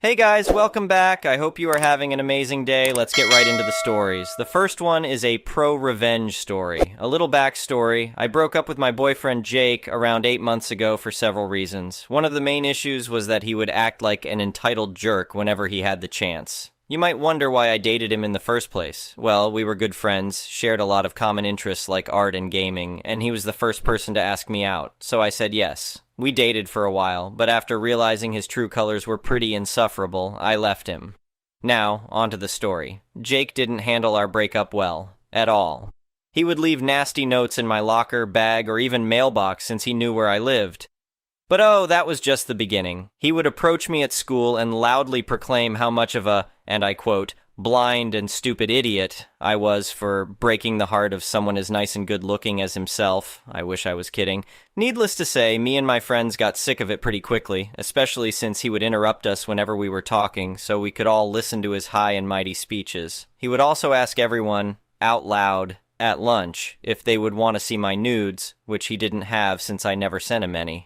Hey guys, welcome back. I hope you are having an amazing day. Let's get right into the stories. The first one is a pro-revenge story. A little backstory. I broke up with my boyfriend Jake around 8 months ago for several reasons. One of the main issues was that he would act like an entitled jerk whenever he had the chance. You might wonder why I dated him in the first place. Well, we were good friends, shared a lot of common interests like art and gaming, and he was the first person to ask me out, so I said yes. We dated for a while, but after realizing his true colors were pretty insufferable, I left him. Now, onto the story. Jake didn't handle our breakup well. At all. He would leave nasty notes in my locker, bag, or even mailbox since he knew where I lived. But oh, that was just the beginning. He would approach me at school and loudly proclaim how much of a, and I quote, blind and stupid idiot I was for breaking the heart of someone as nice and good looking as himself. I wish I was kidding. Needless to say, me and my friends got sick of it pretty quickly, especially since he would interrupt us whenever we were talking so we could all listen to his high and mighty speeches. He would also ask everyone, out loud, at lunch, if they would want to see my nudes, which he didn't have since I never sent him any.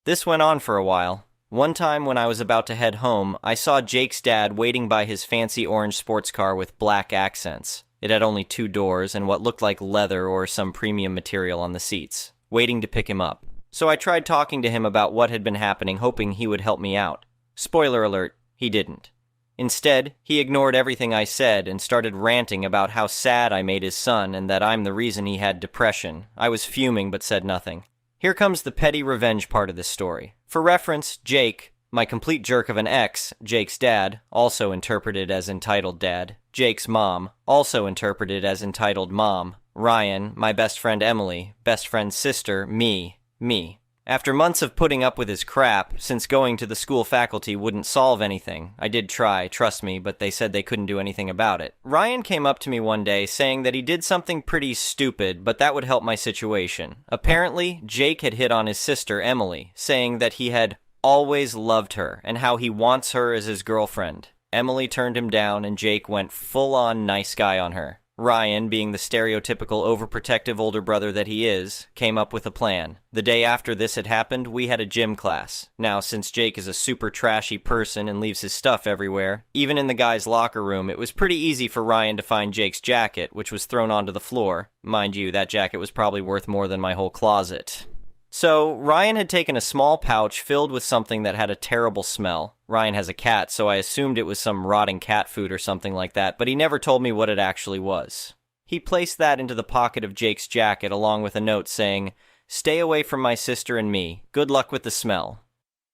This went on for a while. One time when I was about to head home, I saw Jake's dad waiting by his fancy orange sports car with black accents. It had only 2 doors and what looked like leather or some premium material on the seats, waiting to pick him up. So I tried talking to him about what had been happening, hoping he would help me out. Spoiler alert, he didn't. Instead, he ignored everything I said and started ranting about how sad I made his son and that I'm the reason he had depression. I was fuming but said nothing. Here comes the petty revenge part of this story. For reference, Jake, my complete jerk of an ex, Jake's dad, also interpreted as entitled dad, Jake's mom, also interpreted as entitled mom, Ryan, my best friend Emily, best friend's sister, me. After months of putting up with his crap, since going to the school faculty wouldn't solve anything, I did try, trust me, but they said they couldn't do anything about it. Ryan came up to me one day saying that he did something pretty stupid, but that would help my situation. Apparently, Jake had hit on his sister, Emily, saying that he had always loved her and how he wants her as his girlfriend. Emily turned him down and Jake went full-on nice guy on her. Ryan, being the stereotypical overprotective older brother that he is, came up with a plan. The day after this had happened, we had a gym class. Now, since Jake is a super trashy person and leaves his stuff everywhere, even in the guys' locker room, it was pretty easy for Ryan to find Jake's jacket, which was thrown onto the floor. Mind you, that jacket was probably worth more than my whole closet. So, Ryan had taken a small pouch filled with something that had a terrible smell. Ryan has a cat, so I assumed it was some rotting cat food or something like that, but he never told me what it actually was. He placed that into the pocket of Jake's jacket along with a note saying, "Stay away from my sister and me. Good luck with the smell."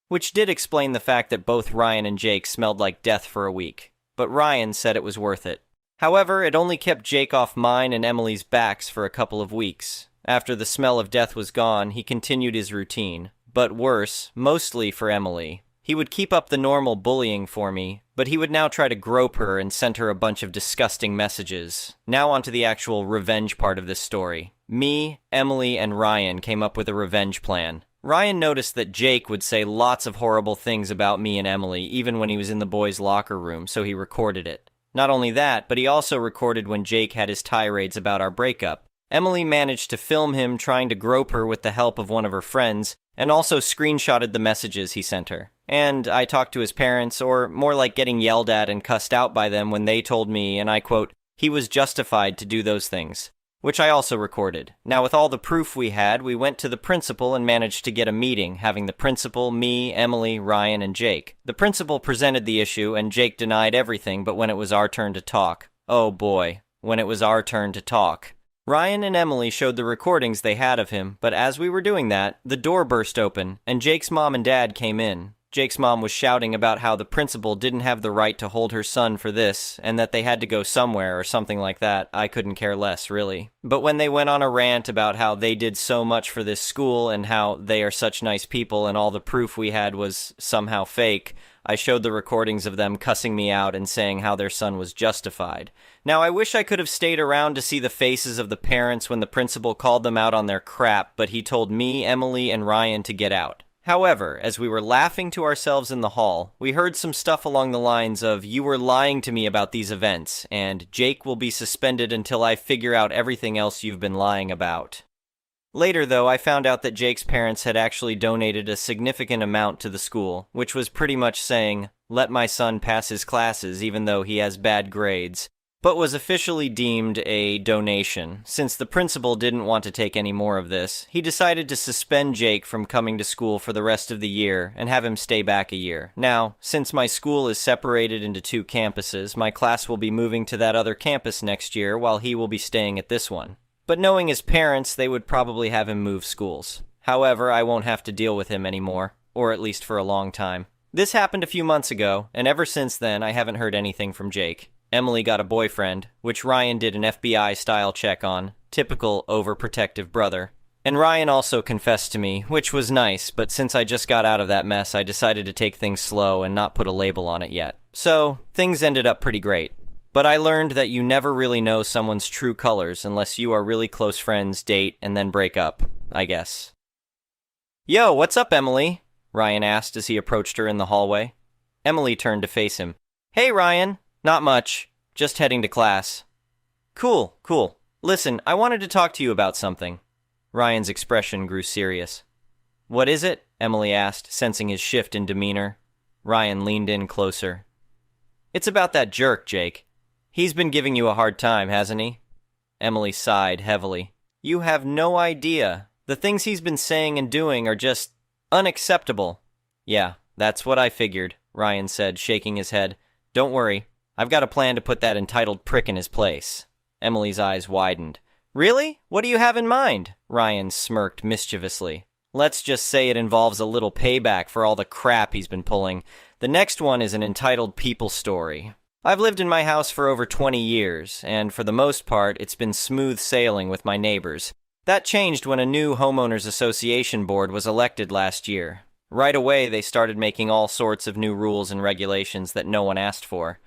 Which did explain the fact that both Ryan and Jake smelled like death for a week, but Ryan said it was worth it. However, it only kept Jake off mine and Emily's backs for a couple of weeks. After the smell of death was gone, he continued his routine. But worse, mostly for Emily. He would keep up the normal bullying for me, but he would now try to grope her and send her a bunch of disgusting messages. Now onto the actual revenge part of this story. Me, Emily, and Ryan came up with a revenge plan. Ryan noticed that Jake would say lots of horrible things about me and Emily, even when he was in the boys' locker room, so he recorded it. Not only that, but he also recorded when Jake had his tirades about our breakup. Emily managed to film him trying to grope her with the help of one of her friends, and also screenshotted the messages he sent her. And I talked to his parents, or more like getting yelled at and cussed out by them when they told me, and I quote, he was justified to do those things, which I also recorded. Now with all the proof we had, we went to the principal and managed to get a meeting, having the principal, me, Emily, Ryan, and Jake. The principal presented the issue, and Jake denied everything, but when it was our turn to talk, oh boy, when it was our turn to talk. Ryan and Emily showed the recordings they had of him, but as we were doing that, the door burst open, and Jake's mom and dad came in. Jake's mom was shouting about how the principal didn't have the right to hold her son for this, and that they had to go somewhere or something like that. I couldn't care less, really. But when they went on a rant about how they did so much for this school and how they are such nice people and all the proof we had was somehow fake, I showed the recordings of them cussing me out and saying how their son was justified. Now, I wish I could have stayed around to see the faces of the parents when the principal called them out on their crap, but he told me, Emily, and Ryan to get out. However, as we were laughing to ourselves in the hall, we heard some stuff along the lines of, "You were lying to me about these events, and Jake will be suspended until I figure out everything else you've been lying about." Later, though, I found out that Jake's parents had actually donated a significant amount to the school, which was pretty much saying, let my son pass his classes even though he has bad grades, but was officially deemed a donation. Since the principal didn't want to take any more of this, he decided to suspend Jake from coming to school for the rest of the year and have him stay back a year. Now, since my school is separated into 2 campuses, my class will be moving to that other campus next year while he will be staying at this one. But knowing his parents, they would probably have him move schools. However, I won't have to deal with him anymore, or at least for a long time. This happened a few months ago, and ever since then, I haven't heard anything from Jake. Emily got a boyfriend, which Ryan did an FBI-style check on, typical overprotective brother. And Ryan also confessed to me, which was nice, but since I just got out of that mess, I decided to take things slow and not put a label on it yet. So, things ended up pretty great. But I learned that you never really know someone's true colors unless you are really close friends, date, and then break up, I guess. "Yo, what's up, Emily?" Ryan asked as he approached her in the hallway. Emily turned to face him. "Hey, Ryan. Not much. Just heading to class." Cool. Listen, I wanted to talk to you about something." Ryan's expression grew serious. "What is it?" Emily asked, sensing his shift in demeanor. Ryan leaned in closer. "It's about that jerk, Jake. He's been giving you a hard time, hasn't he?" Emily sighed heavily. "You have no idea. The things he's been saying and doing are just unacceptable." "Yeah, that's what I figured," Ryan said, shaking his head. "Don't worry. I've got a plan to put that entitled prick in his place." Emily's eyes widened. "Really? What do you have in mind?" Ryan smirked mischievously. "Let's just say it involves a little payback for all the crap he's been pulling. The next one is an entitled people story. I've lived in my house for over 20 years, and for the most part, it's been smooth sailing with my neighbors. That changed when a new homeowners association board was elected last year. Right away, they started making all sorts of new rules and regulations that no one asked for.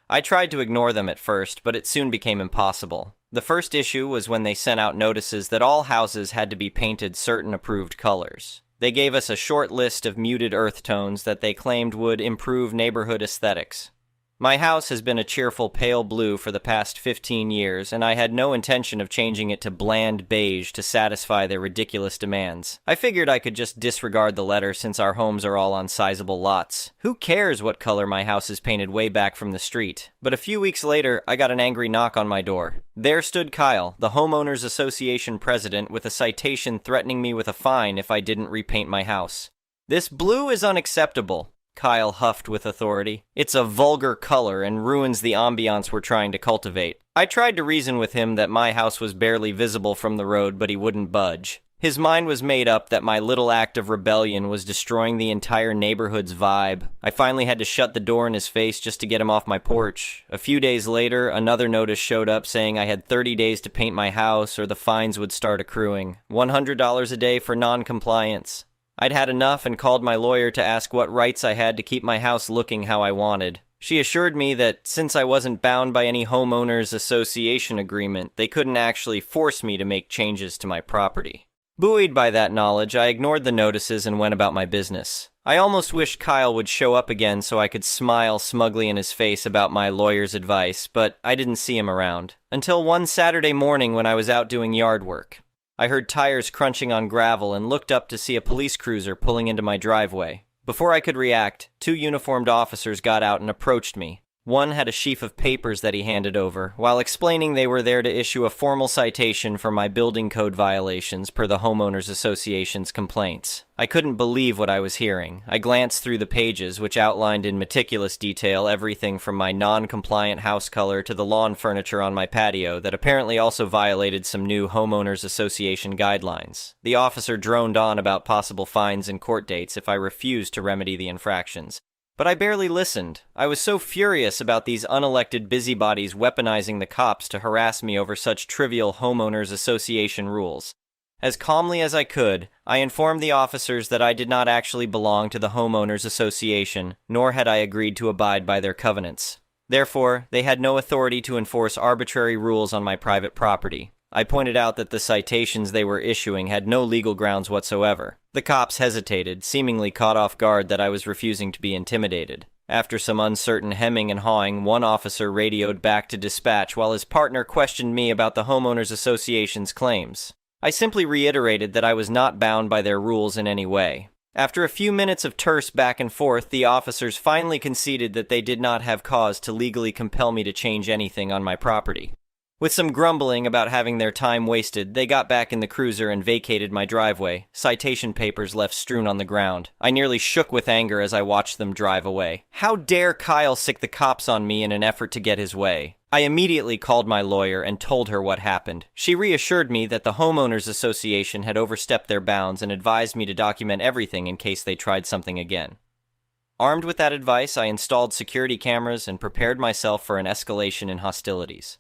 I tried to ignore them at first, but it soon became impossible. The first issue was when they sent out notices that all houses had to be painted certain approved colors. They gave us a short list of muted earth tones that they claimed would improve neighborhood aesthetics. My house has been a cheerful pale blue for the past 15 years, and I had no intention of changing it to bland beige to satisfy their ridiculous demands. I figured I could just disregard the letter since our homes are all on sizable lots. Who cares what color my house is painted way back from the street? But a few weeks later, I got an angry knock on my door. There stood Kyle, the Homeowners Association president, with a citation threatening me with a fine if I didn't repaint my house. "This blue is unacceptable," Kyle huffed with authority. "It's a vulgar color and ruins the ambiance we're trying to cultivate." I tried to reason with him that my house was barely visible from the road, but he wouldn't budge. His mind was made up that my little act of rebellion was destroying the entire neighborhood's vibe. I finally had to shut the door in his face just to get him off my porch. A few days later, another notice showed up saying I had 30 days to paint my house or the fines would start accruing. $100 a day for non-compliance. I'd had enough and called my lawyer to ask what rights I had to keep my house looking how I wanted. She assured me that since I wasn't bound by any homeowners association agreement, they couldn't actually force me to make changes to my property. Buoyed by that knowledge, I ignored the notices and went about my business. I almost wished Kyle would show up again so I could smile smugly in his face about my lawyer's advice, but I didn't see him around. Until one Saturday morning when I was out doing yard work. I heard tires crunching on gravel and looked up to see a police cruiser pulling into my driveway. Before I could react, 2 uniformed officers got out and approached me. One had a sheaf of papers that he handed over, while explaining they were there to issue a formal citation for my building code violations per the Homeowners Association's complaints. I couldn't believe what I was hearing. I glanced through the pages, which outlined in meticulous detail everything from my non-compliant house color to the lawn furniture on my patio that apparently also violated some new Homeowners Association guidelines. The officer droned on about possible fines and court dates if I refused to remedy the infractions. But I barely listened. I was so furious about these unelected busybodies weaponizing the cops to harass me over such trivial homeowners association rules. As calmly as I could, I informed the officers that I did not actually belong to the homeowners association, nor had I agreed to abide by their covenants. Therefore, they had no authority to enforce arbitrary rules on my private property. I pointed out that the citations they were issuing had no legal grounds whatsoever. The cops hesitated, seemingly caught off guard that I was refusing to be intimidated. After some uncertain hemming and hawing, one officer radioed back to dispatch while his partner questioned me about the Homeowners Association's claims. I simply reiterated that I was not bound by their rules in any way. After a few minutes of terse back and forth, the officers finally conceded that they did not have cause to legally compel me to change anything on my property. With some grumbling about having their time wasted, they got back in the cruiser and vacated my driveway, citation papers left strewn on the ground. I nearly shook with anger as I watched them drive away. How dare Kyle sick the cops on me in an effort to get his way? I immediately called my lawyer and told her what happened. She reassured me that the Homeowners Association had overstepped their bounds and advised me to document everything in case they tried something again. Armed with that advice, I installed security cameras and prepared myself for an escalation in hostilities.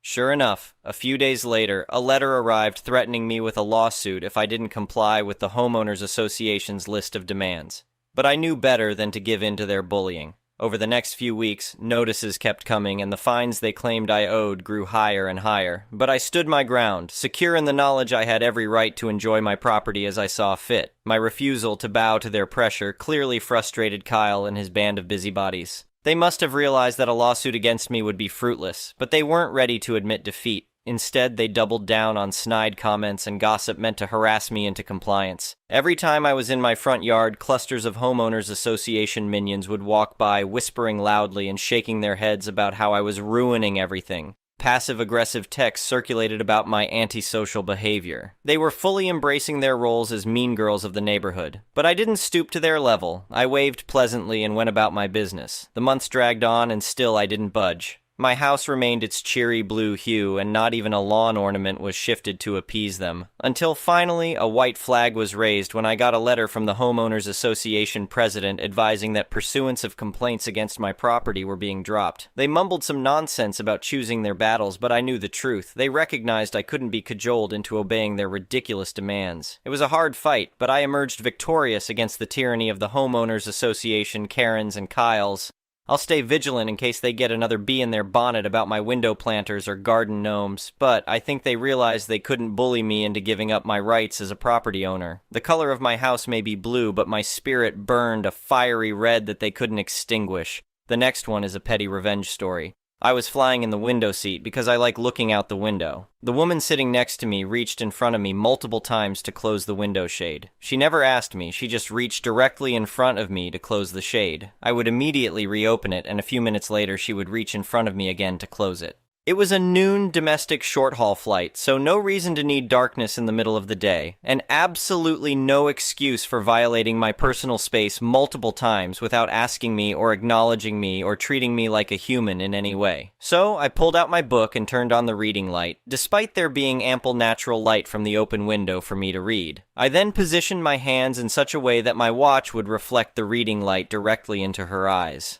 Sure enough, a few days later, a letter arrived threatening me with a lawsuit if I didn't comply with the Homeowners Association's list of demands. But I knew better than to give in to their bullying. Over the next few weeks, notices kept coming and the fines they claimed I owed grew higher and higher. But I stood my ground, secure in the knowledge I had every right to enjoy my property as I saw fit. My refusal to bow to their pressure clearly frustrated Kyle and his band of busybodies. They must have realized that a lawsuit against me would be fruitless, but they weren't ready to admit defeat. Instead, they doubled down on snide comments and gossip meant to harass me into compliance. Every time I was in my front yard, clusters of Homeowners Association minions would walk by, whispering loudly and shaking their heads about how I was ruining everything. Passive-aggressive texts circulated about my antisocial behavior. They were fully embracing their roles as mean girls of the neighborhood. But I didn't stoop to their level. I waved pleasantly and went about my business. The months dragged on and still I didn't budge. My house remained its cheery blue hue, and not even a lawn ornament was shifted to appease them. Until finally, a white flag was raised when I got a letter from the Homeowners Association president advising that pursuance of complaints against my property were being dropped. They mumbled some nonsense about choosing their battles, but I knew the truth. They recognized I couldn't be cajoled into obeying their ridiculous demands. It was a hard fight, but I emerged victorious against the tyranny of the Homeowners Association, Karens, and Kyles. I'll stay vigilant in case they get another bee in their bonnet about my window planters or garden gnomes, but I think they realized they couldn't bully me into giving up my rights as a property owner. The color of my house may be blue, but my spirit burned a fiery red that they couldn't extinguish. The next one is a petty revenge story. I was flying in the window seat because I like looking out the window. The woman sitting next to me reached in front of me multiple times to close the window shade. She never asked me, she just reached directly in front of me to close the shade. I would immediately reopen it, and a few minutes later she would reach in front of me again to close it. It was a noon domestic short-haul flight, so no reason to need darkness in the middle of the day, and absolutely no excuse for violating my personal space multiple times without asking me or acknowledging me or treating me like a human in any way. So I pulled out my book and turned on the reading light, despite there being ample natural light from the open window for me to read. I then positioned my hands in such a way that my watch would reflect the reading light directly into her eyes.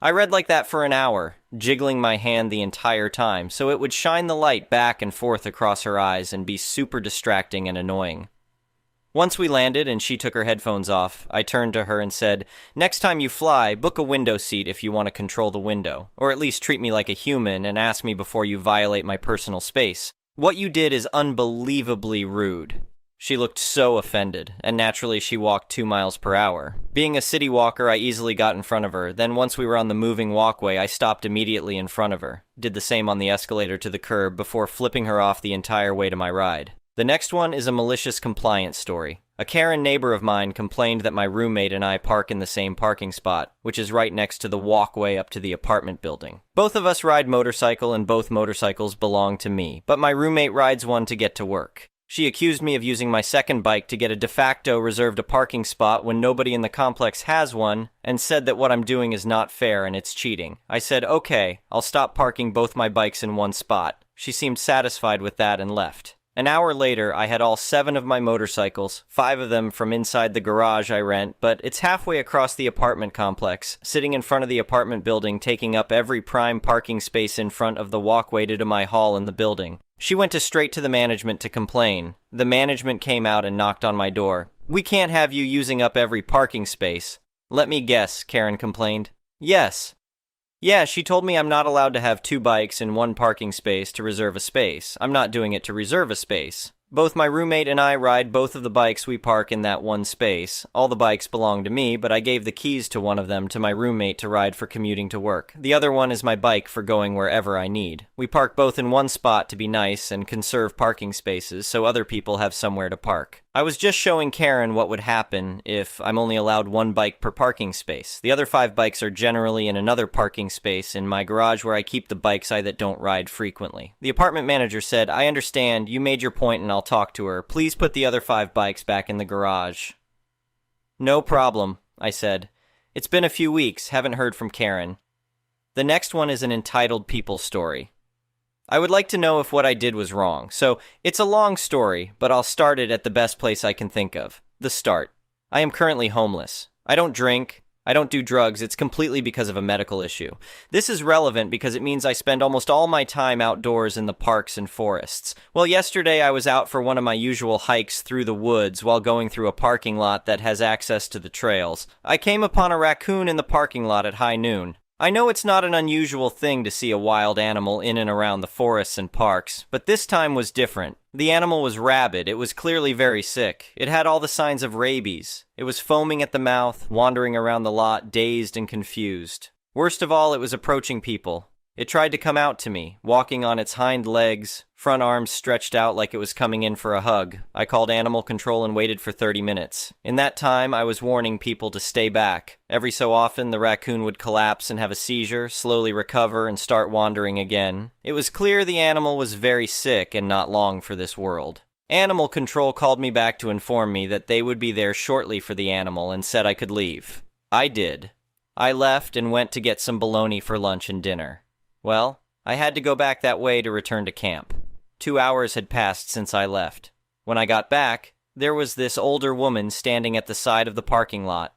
I read like that for an hour, jiggling my hand the entire time, so it would shine the light back and forth across her eyes and be super distracting and annoying. Once we landed and she took her headphones off, I turned to her and said, "Next time you fly, book a window seat if you want to control the window, or at least treat me like a human and ask me before you violate my personal space. What you did is unbelievably rude." She looked so offended, and naturally she walked 2 miles per hour. Being a city walker, I easily got in front of her. Then once we were on the moving walkway, I stopped immediately in front of her. Did the same on the escalator to the curb before flipping her off the entire way to my ride. The next one is a malicious compliance story. A Karen neighbor of mine complained that my roommate and I park in the same parking spot, which is right next to the walkway up to the apartment building. Both of us ride motorcycle and both motorcycles belong to me, but my roommate rides one to get to work. She accused me of using my second bike to get a de facto reserved a parking spot when nobody in the complex has one, and said that what I'm doing is not fair and it's cheating. I said, "Okay, I'll stop parking both my bikes in one spot." She seemed satisfied with that and left. An hour later, I had all 7 of my motorcycles, 5 of them from inside the garage I rent, but it's halfway across the apartment complex, sitting in front of the apartment building, taking up every prime parking space in front of the walkway to my hall in the building. She went straight to the management to complain. The management came out and knocked on my door. "We can't have you using up every parking space." "Let me guess," Karen complained. "Yes." "Yeah, she told me I'm not allowed to have 2 bikes in one parking space to reserve a space. I'm not doing it to reserve a space. Both my roommate and I ride both of the bikes we park in that one space. All the bikes belong to me, but I gave the keys to one of them to my roommate to ride for commuting to work. The other one is my bike for going wherever I need. We park both in one spot to be nice and conserve parking spaces so other people have somewhere to park." I was just showing Karen what would happen if I'm only allowed one bike per parking space. The other 5 bikes are generally in another parking space in my garage where I keep the bikes that don't ride frequently. The apartment manager said, "I understand, you made your point and I'll talk to her. Please put the other 5 bikes back in the garage." "No problem," I said. "It's been a few weeks, haven't heard from Karen." The next one is an entitled people story. I would like to know if what I did was wrong, so it's a long story, but I'll start it at the best place I can think of, the start. I am currently homeless. I don't drink. I don't do drugs. It's completely because of a medical issue. This is relevant because it means I spend almost all my time outdoors in the parks and forests. Well, yesterday I was out for one of my usual hikes through the woods while going through a parking lot that has access to the trails. I came upon a raccoon in the parking lot at high noon. I know it's not an unusual thing to see a wild animal in and around the forests and parks, but this time was different. The animal was rabid. It was clearly very sick. It had all the signs of rabies. It was foaming at the mouth, wandering around the lot, dazed and confused. Worst of all, it was approaching people. It tried to come out to me, walking on its hind legs, front arms stretched out like it was coming in for a hug. I called animal control and waited for 30 minutes. In that time, I was warning people to stay back. Every so often, the raccoon would collapse and have a seizure, slowly recover, and start wandering again. It was clear the animal was very sick and not long for this world. Animal control called me back to inform me that they would be there shortly for the animal and said I could leave. I did. I left and went to get some bologna for lunch and dinner. Well, I had to go back that way to return to camp. 2 hours had passed since I left. When I got back, there was this older woman standing at the side of the parking lot.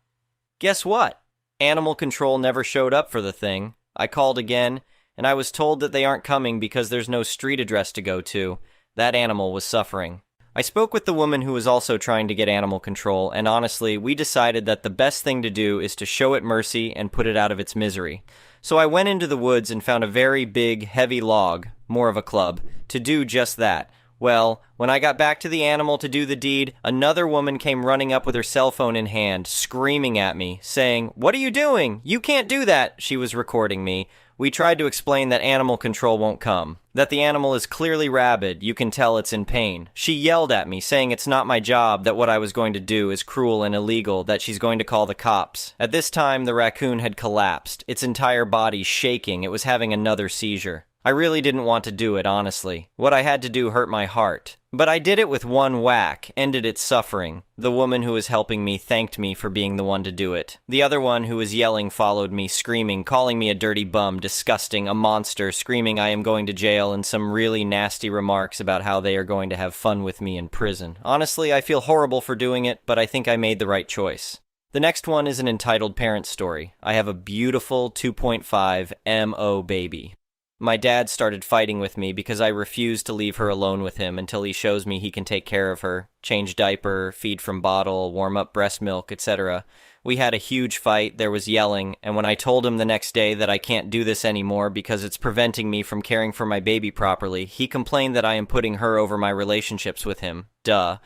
Guess what? Animal control never showed up for the thing. I called again, and I was told that they aren't coming because there's no street address to go to. That animal was suffering. I spoke with the woman who was also trying to get animal control, and honestly, we decided that the best thing to do is to show it mercy and put it out of its misery. So I went into the woods and found a very big, heavy log, more of a club, to do just that. Well, when I got back to the animal to do the deed, another woman came running up with her cell phone in hand, screaming at me, saying, "What are you doing? You can't do that." She was recording me. We tried to explain that animal control won't come, that the animal is clearly rabid, you can tell it's in pain. She yelled at me, saying it's not my job, that what I was going to do is cruel and illegal, that she's going to call the cops. At this time, the raccoon had collapsed, its entire body shaking. It was having another seizure. I really didn't want to do it, honestly. What I had to do hurt my heart. But I did it with one whack, ended its suffering. The woman who was helping me thanked me for being the one to do it. The other one who was yelling followed me, screaming, calling me a dirty bum, disgusting, a monster, screaming I am going to jail, and some really nasty remarks about how they are going to have fun with me in prison. Honestly, I feel horrible for doing it, but I think I made the right choice. The next one is an entitled parent story. I have a beautiful 2.5 MO baby. My dad started fighting with me because I refused to leave her alone with him until he shows me he can take care of her, change diaper, feed from bottle, warm up breast milk, etc. We had a huge fight, there was yelling, and when I told him the next day that I can't do this anymore because it's preventing me from caring for my baby properly, he complained that I am putting her over my relationships with him. Duh.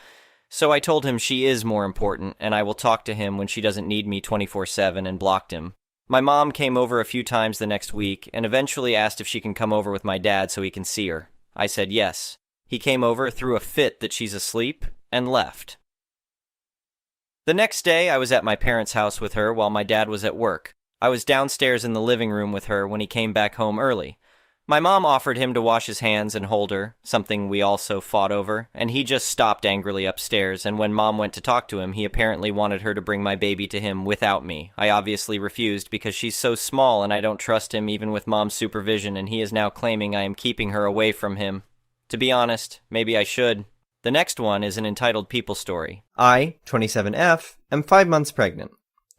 So I told him she is more important, and I will talk to him when she doesn't need me 24/7 and blocked him. My mom came over a few times the next week and eventually asked if she can come over with my dad so he can see her. I said yes. He came over, threw a fit that she's asleep, and left. The next day, I was at my parents' house with her while my dad was at work. I was downstairs in the living room with her when he came back home early. My mom offered him to wash his hands and hold her, something we also fought over, and he just stopped angrily upstairs, and when Mom went to talk to him, he apparently wanted her to bring my baby to him without me. I obviously refused because she's so small and I don't trust him even with Mom's supervision, and he is now claiming I am keeping her away from him. To be honest, maybe I should. The next one is an entitled people story. I, 27F, am 5 months pregnant.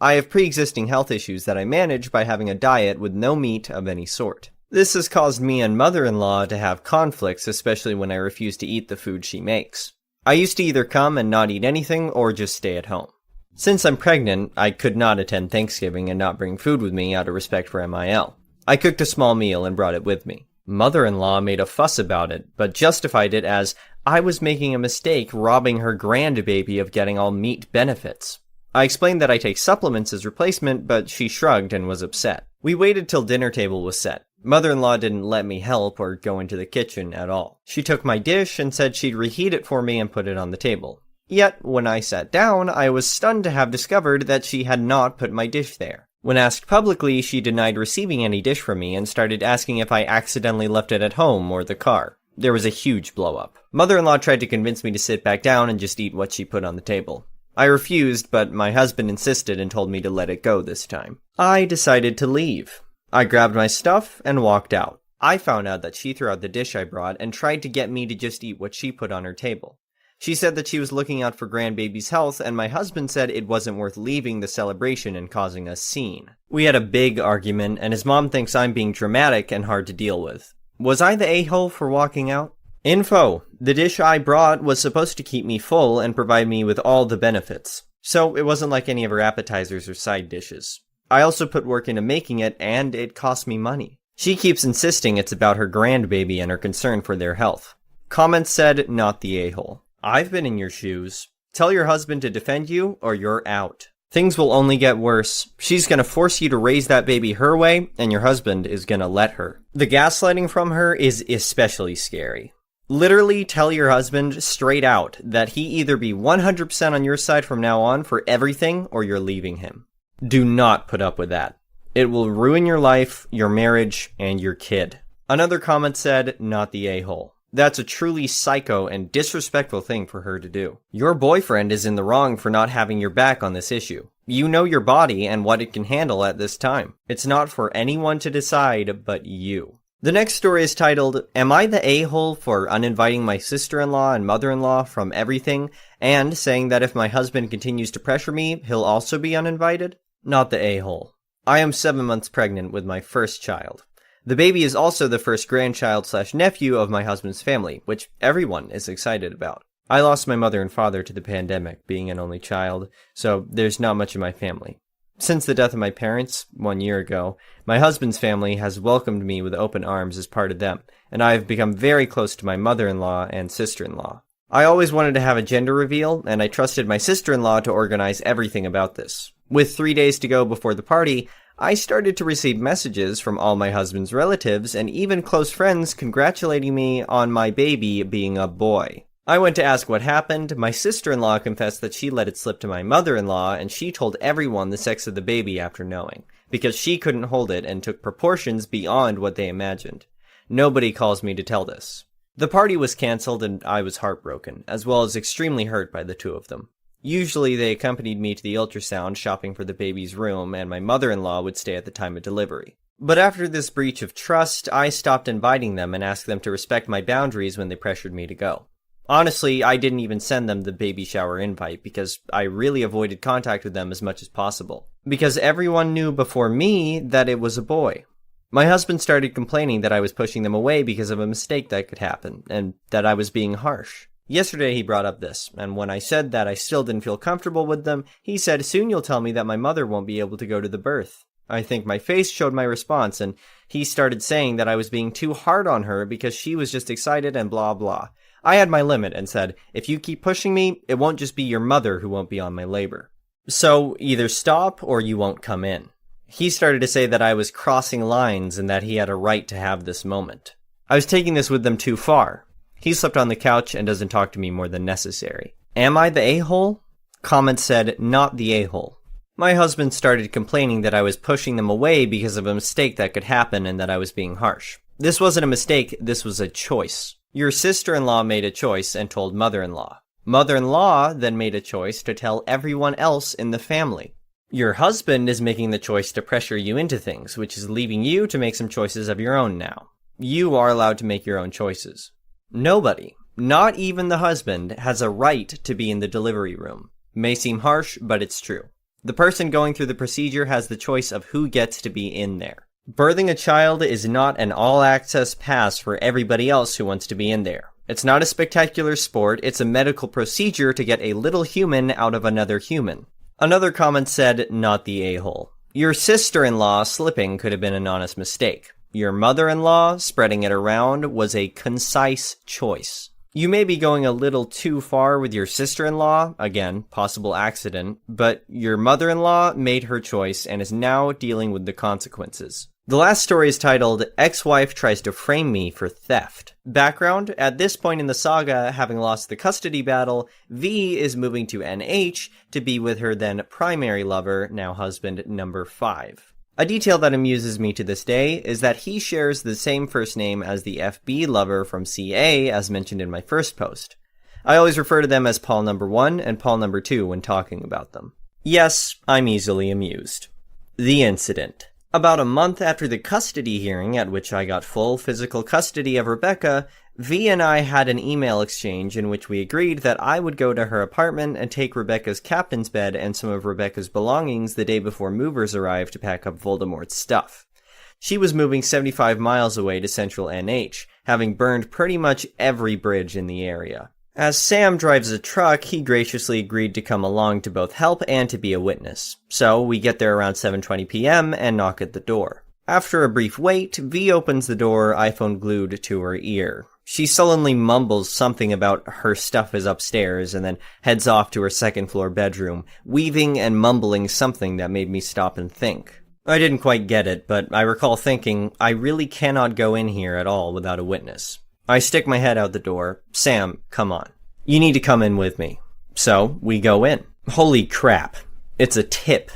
I have pre-existing health issues that I manage by having a diet with no meat of any sort. This has caused me and mother-in-law to have conflicts, especially when I refuse to eat the food she makes. I used to either come and not eat anything or just stay at home. Since I'm pregnant, I could not attend Thanksgiving and not bring food with me out of respect for MIL. I cooked a small meal and brought it with me. Mother-in-law made a fuss about it, but justified it as I was making a mistake robbing her grandbaby of getting all meat benefits. I explained that I take supplements as replacement, but she shrugged and was upset. We waited till dinner table was set. Mother-in-law didn't let me help or go into the kitchen at all. She took my dish and said she'd reheat it for me and put it on the table. Yet, when I sat down, I was stunned to have discovered that she had not put my dish there. When asked publicly, she denied receiving any dish from me and started asking if I accidentally left it at home or the car. There was a huge blow-up. Mother-in-law tried to convince me to sit back down and just eat what she put on the table. I refused, but my husband insisted and told me to let it go this time. I decided to leave. I grabbed my stuff and walked out. I found out that she threw out the dish I brought and tried to get me to just eat what she put on her table. She said that she was looking out for grandbaby's health, and my husband said it wasn't worth leaving the celebration and causing a scene. We had a big argument, and his mom thinks I'm being dramatic and hard to deal with. Was I the a-hole for walking out? Info: the dish I brought was supposed to keep me full and provide me with all the benefits. So it wasn't like any of her appetizers or side dishes. I also put work into making it, and it cost me money. She keeps insisting it's about her grandbaby and her concern for their health. Comments said, not the a-hole. I've been in your shoes. Tell your husband to defend you, or you're out. Things will only get worse. She's gonna force you to raise that baby her way, and your husband is gonna let her. The gaslighting from her is especially scary. Literally tell your husband straight out that he either be 100% on your side from now on for everything, or you're leaving him. Do not put up with that. It will ruin your life, your marriage, and your kid. Another comment said, not the a-hole. That's a truly psycho and disrespectful thing for her to do. Your boyfriend is in the wrong for not having your back on this issue. You know your body and what it can handle at this time. It's not for anyone to decide but you. The next story is titled, Am I the a-hole for uninviting my sister-in-law and mother-in-law from everything, and saying that if my husband continues to pressure me, he'll also be uninvited? Not the a-hole. I am 7 months pregnant with my first child. The baby is also the first grandchild/nephew of my husband's family, which everyone is excited about. I lost my mother and father to the pandemic, being an only child, so there's not much in my family. Since the death of my parents, 1 year ago, my husband's family has welcomed me with open arms as part of them, and I have become very close to my mother-in-law and sister-in-law. I always wanted to have a gender reveal, and I trusted my sister-in-law to organize everything about this. With 3 days to go before the party, I started to receive messages from all my husband's relatives and even close friends congratulating me on my baby being a boy. I went to ask what happened. My sister-in-law confessed that she let it slip to my mother-in-law, and she told everyone the sex of the baby after knowing, because she couldn't hold it and took proportions beyond what they imagined. Nobody calls me to tell this. The party was cancelled and I was heartbroken, as well as extremely hurt by the two of them. Usually they accompanied me to the ultrasound shopping for the baby's room, and my mother-in-law would stay at the time of delivery. But after this breach of trust, I stopped inviting them and asked them to respect my boundaries when they pressured me to go. Honestly, I didn't even send them the baby shower invite because I really avoided contact with them as much as possible. Because everyone knew before me that it was a boy. My husband started complaining that I was pushing them away because of a mistake that could happen, and that I was being harsh. Yesterday he brought up this, and when I said that I still didn't feel comfortable with them, he said, soon you'll tell me that my mother won't be able to go to the birth. I think my face showed my response, and he started saying that I was being too hard on her because she was just excited and blah blah. I had my limit and said, if you keep pushing me, it won't just be your mother who won't be on my labor. So either stop or you won't come in. He started to say that I was crossing lines and that he had a right to have this moment. I was taking this with them too far. He slept on the couch and doesn't talk to me more than necessary. Am I the a-hole? Comments said, not the a-hole. My husband started complaining that I was pushing them away because of a mistake that could happen and that I was being harsh. This wasn't a mistake, this was a choice. Your sister-in-law made a choice and told mother-in-law. Mother-in-law then made a choice to tell everyone else in the family. Your husband is making the choice to pressure you into things, which is leaving you to make some choices of your own now. You are allowed to make your own choices. Nobody, not even the husband, has a right to be in the delivery room. May seem harsh, but it's true. The person going through the procedure has the choice of who gets to be in there. Birthing a child is not an all-access pass for everybody else who wants to be in there. It's not a spectacular sport, it's a medical procedure to get a little human out of another human. Another comment said, not the a-hole. Your sister-in-law slipping could have been an honest mistake. Your mother-in-law spreading it around was a concise choice. You may be going a little too far with your sister-in-law, again, possible accident, but your mother-in-law made her choice and is now dealing with the consequences. The last story is titled, Ex-Wife Tries to Frame Me for Theft. Background, at this point in the saga, having lost the custody battle, V is moving to NH to be with her then primary lover, now husband number 5. A detail that amuses me to this day is that he shares the same first name as the FB lover from CA as mentioned in my first post. I always refer to them as Paul number 1 and Paul number 2 when talking about them. Yes, I'm easily amused. The incident. About a month after the custody hearing at which I got full physical custody of Rebecca, V and I had an email exchange in which we agreed that I would go to her apartment and take Rebecca's captain's bed and some of Rebecca's belongings the day before movers arrived to pack up Voldemort's stuff. She was moving 75 miles away to central NH, having burned pretty much every bridge in the area. As Sam drives a truck, he graciously agreed to come along to both help and to be a witness. So we get there around 7:20 p.m. and knock at the door. After a brief wait, V opens the door, iPhone glued to her ear. She sullenly mumbles something about her stuff is upstairs and then heads off to her second-floor bedroom, weaving and mumbling something that made me stop and think. I didn't quite get it, but I recall thinking, I really cannot go in here at all without a witness. I stick my head out the door. Sam, come on. You need to come in with me. So, we go in. Holy crap. It's a tip.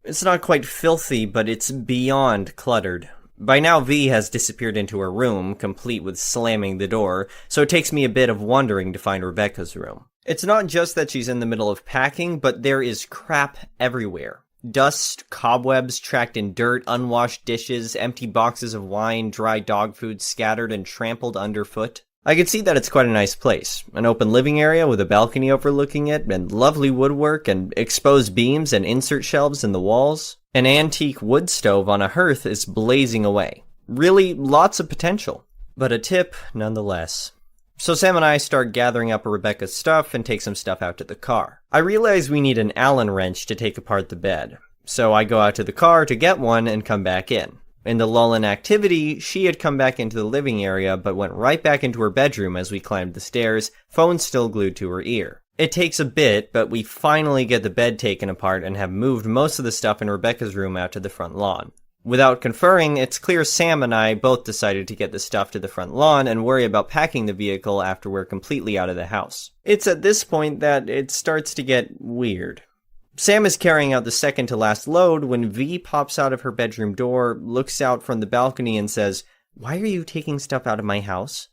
It's not quite filthy, but it's beyond cluttered. By now, V has disappeared into her room, complete with slamming the door, so it takes me a bit of wondering to find Rebecca's room. It's not just that she's in the middle of packing, but there is crap everywhere. Dust, cobwebs tracked in dirt, unwashed dishes, empty boxes of wine, dry dog food scattered and trampled underfoot. I can see that it's quite a nice place. An open living area with a balcony overlooking it, and lovely woodwork, and exposed beams and insert shelves in the walls. An antique wood stove on a hearth is blazing away. Really, lots of potential. But a tip, nonetheless. So Sam and I start gathering up Rebecca's stuff and take some stuff out to the car. I realize we need an Allen wrench to take apart the bed. So I go out to the car to get one and come back in. In the lull in activity, she had come back into the living area but went right back into her bedroom as we climbed the stairs, phone still glued to her ear. It takes a bit, but we finally get the bed taken apart and have moved most of the stuff in Rebecca's room out to the front lawn. Without conferring, it's clear Sam and I both decided to get the stuff to the front lawn and worry about packing the vehicle after we're completely out of the house. It's at this point that it starts to get weird. Sam is carrying out the second to last load when V pops out of her bedroom door, looks out from the balcony and says, "Why are you taking stuff out of my house?"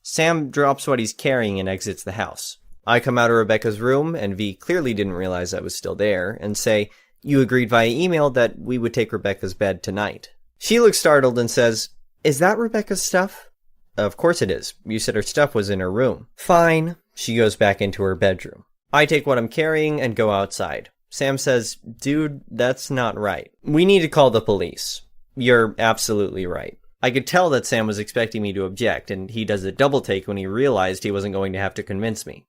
Sam drops what he's carrying and exits the house. I come out of Rebecca's room, and V clearly didn't realize I was still there, and say, "You agreed via email that we would take Rebecca's bed tonight." She looks startled and says, "Is that Rebecca's stuff?" "Of course it is. You said her stuff was in her room." "Fine." She goes back into her bedroom. I take what I'm carrying and go outside. Sam says, "Dude, that's not right. We need to call the police." "You're absolutely right." I could tell that Sam was expecting me to object, and he does a double take when he realized he wasn't going to have to convince me.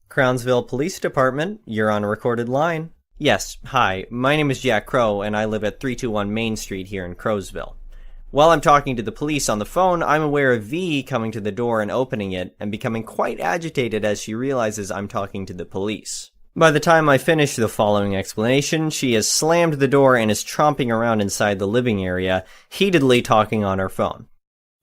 "Crownsville Police Department, you're on a recorded line." "Yes, hi, my name is Jack Crow, and I live at 321 Main Street here in Crowsville." While I'm talking to the police on the phone, I'm aware of V coming to the door and opening it, and becoming quite agitated as she realizes I'm talking to the police. By the time I finish the following explanation, she has slammed the door and is tromping around inside the living area, heatedly talking on her phone.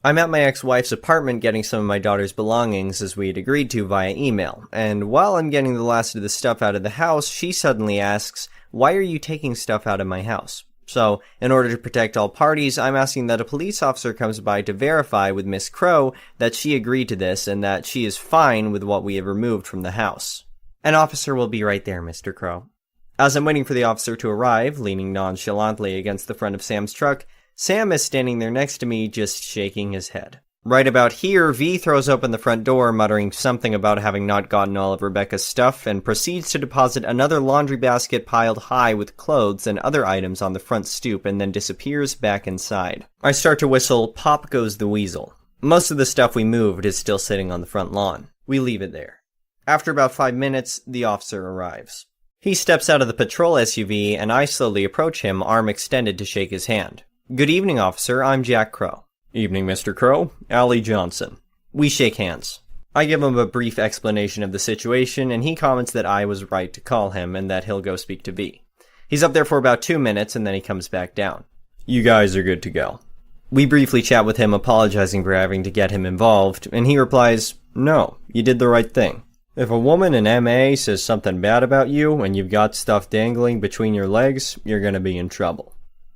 I'm at my ex-wife's apartment getting some of my daughter's belongings as we had agreed to via email, and while I'm getting the last of the stuff out of the house, she suddenly asks, "Why are you taking stuff out of my house?" So, in order to protect all parties, I'm asking that a police officer comes by to verify with Miss Crow that she agreed to this and that she is fine with what we have removed from the house. "An officer will be right there, Mr. Crow." As I'm waiting for the officer to arrive, leaning nonchalantly against the front of Sam's truck, Sam is standing there next to me, just shaking his head. Right about here, V throws open the front door, muttering something about having not gotten all of Rebecca's stuff, and proceeds to deposit another laundry basket piled high with clothes and other items on the front stoop, and then disappears back inside. I start to whistle, "Pop Goes the Weasel." Most of the stuff we moved is still sitting on the front lawn. We leave it there. After about 5 minutes, the officer arrives. He steps out of the patrol SUV, and I slowly approach him, arm extended to shake his hand. "Good evening, officer. I'm Jack Crow." "Evening, Mr. Crow. Allie Johnson." We shake hands. I give him a brief explanation of the situation, and he comments that I was right to call him and that he'll go speak to V. He's up there for about 2 minutes, and then he comes back down. You guys are good to go. We briefly chat with him, apologizing for having to get him involved, and he replies, no, you did the right thing. If a woman in MA says something bad about you and you've got stuff dangling between your legs, you're gonna be in trouble.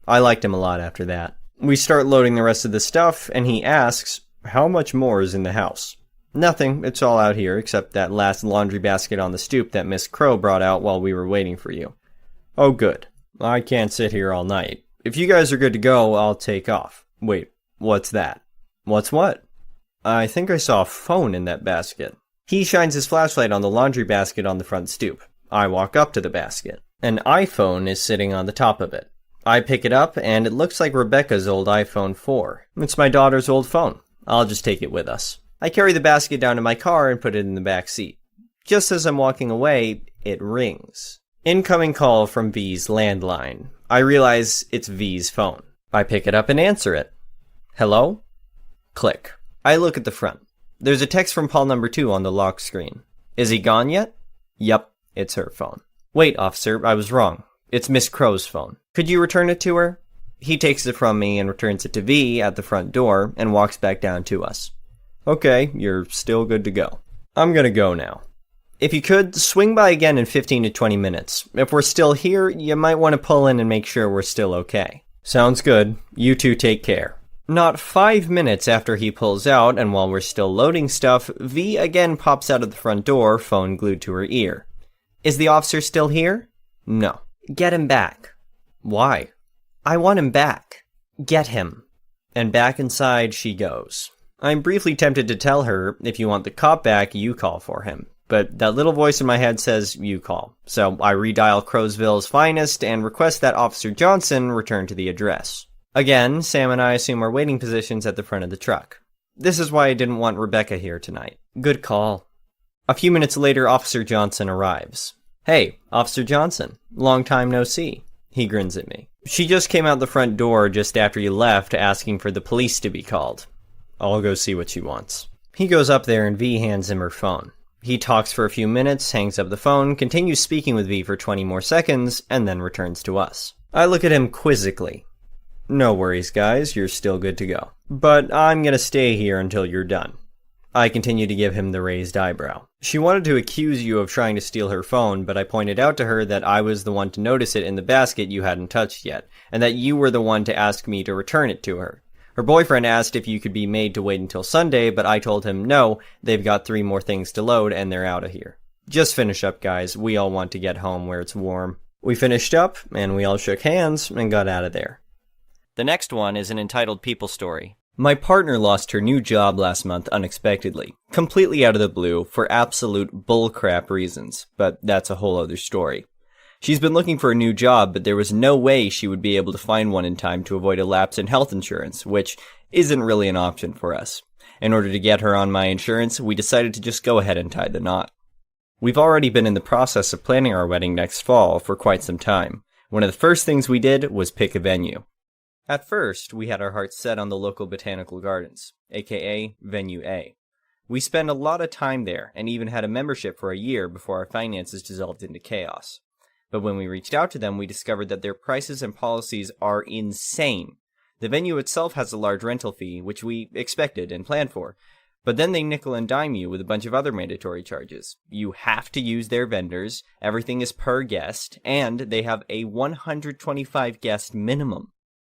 I liked him a lot after that. We start loading the rest of the stuff, and he asks, how much more is in the house? Nothing, it's all out here, except that last laundry basket on the stoop that Miss Crow brought out while we were waiting for you. Oh good. I can't sit here all night. If you guys are good to go, I'll take off. Wait, what's that? What's what? I think I saw a phone in that basket. He shines his flashlight on the laundry basket on the front stoop. I walk up to the basket. An iPhone is sitting on the top of it. I pick it up, and it looks like Rebecca's old iPhone 4. It's my daughter's old phone. I'll just take it with us. I carry the basket down to my car and put it in the back seat. Just as I'm walking away, it rings. Incoming call from V's landline. I realize it's V's phone. I pick it up and answer it. Hello? Click. I look at the front. There's a text from Paul number 2 on the lock screen. Is he gone yet? Yup, it's her phone. Wait, officer, I was wrong. It's Miss Crow's phone. Could you return it to her? He takes it from me and returns it to V at the front door and walks back down to us. Okay, you're still good to go. I'm gonna go now. If you could, swing by again in 15 to 20 minutes. If we're still here, you might want to pull in and make sure we're still okay. Sounds good. You two take care. Not 5 minutes after he pulls out, and while we're still loading stuff, V again pops out of the front door, phone glued to her ear. Is the officer still here? No. Get him back. Why? I want him back. Get him. And back inside she goes. I'm briefly tempted to tell her, if you want the cop back, you call for him. But that little voice in my head says, you call. So I redial Crowsville's finest and request that Officer Johnson return to the address. Again, Sam and I assume our waiting positions at the front of the truck. This is why I didn't want Rebecca here tonight. Good call. A few minutes later, Officer Johnson arrives. Hey, Officer Johnson. Long time no see. He grins at me. She just came out the front door just after you left, asking for the police to be called. I'll go see what she wants. He goes up there and V hands him her phone. He talks for a few minutes, hangs up the phone, continues speaking with V for 20 more seconds, and then returns to us. I look at him quizzically. No worries, guys, you're still good to go. But I'm gonna stay here until you're done. I continue to give him the raised eyebrow. She wanted to accuse you of trying to steal her phone, but I pointed out to her that I was the one to notice it in the basket you hadn't touched yet, and that you were the one to ask me to return it to her. Her boyfriend asked if you could be made to wait until Sunday, but I told him no, they've got 3 more things to load and they're out of here. Just finish up, guys. We all want to get home where it's warm. We finished up, and we all shook hands and got out of there. The next one is an entitled people story. My partner lost her new job last month unexpectedly, completely out of the blue, for absolute bullcrap reasons, but that's a whole other story. She's been looking for a new job, but there was no way she would be able to find one in time to avoid a lapse in health insurance, which isn't really an option for us. In order to get her on my insurance, we decided to just go ahead and tie the knot. We've already been in the process of planning our wedding next fall for quite some time. One of the first things we did was pick a venue. At first, we had our hearts set on the local botanical gardens, aka Venue A. We spent a lot of time there, and even had a membership for a year before our finances dissolved into chaos. But when we reached out to them, we discovered that their prices and policies are insane. The venue itself has a large rental fee, which we expected and planned for, but then they nickel and dime you with a bunch of other mandatory charges. You have to use their vendors, everything is per guest, and they have a 125 guest minimum.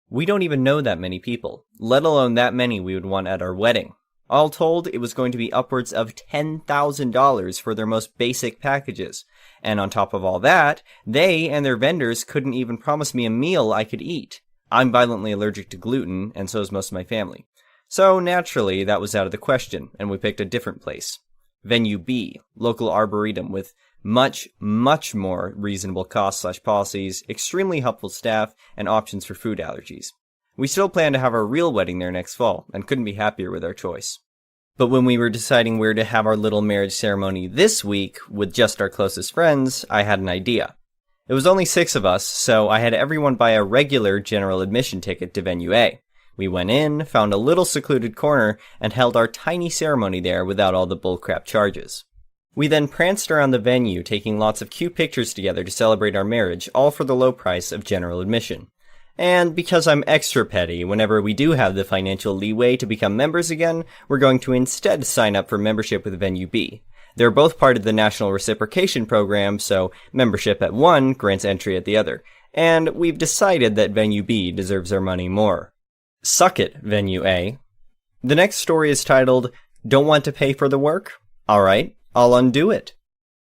We don't even know that many people, let alone that many we would want at our wedding. All told, it was going to be upwards of $10,000 for their most basic packages. And on top of all that, they and their vendors couldn't even promise me a meal I could eat. I'm violently allergic to gluten, and so is most of my family. So naturally, that was out of the question, and we picked a different place. Venue B, local arboretum with much, much more reasonable costs/policies, extremely helpful staff, and options for food allergies. We still plan to have our real wedding there next fall, and couldn't be happier with our choice. But when we were deciding where to have our little marriage ceremony this week, with just our closest friends, I had an idea. It was only 6 of us, so I had everyone buy a regular general admission ticket to Venue A, We went in, found a little secluded corner, and held our tiny ceremony there without all the bullcrap charges. We then pranced around the venue, taking lots of cute pictures together to celebrate our marriage, all for the low price of general admission. And because I'm extra petty, whenever we do have the financial leeway to become members again, we're going to instead sign up for membership with Venue B. They're both part of the National Reciprocation Program, so membership at one grants entry at the other. And we've decided that Venue B deserves our money more. Suck it, Venue A. The next story is titled, Don't Want to Pay for the Work? Alright, I'll undo it.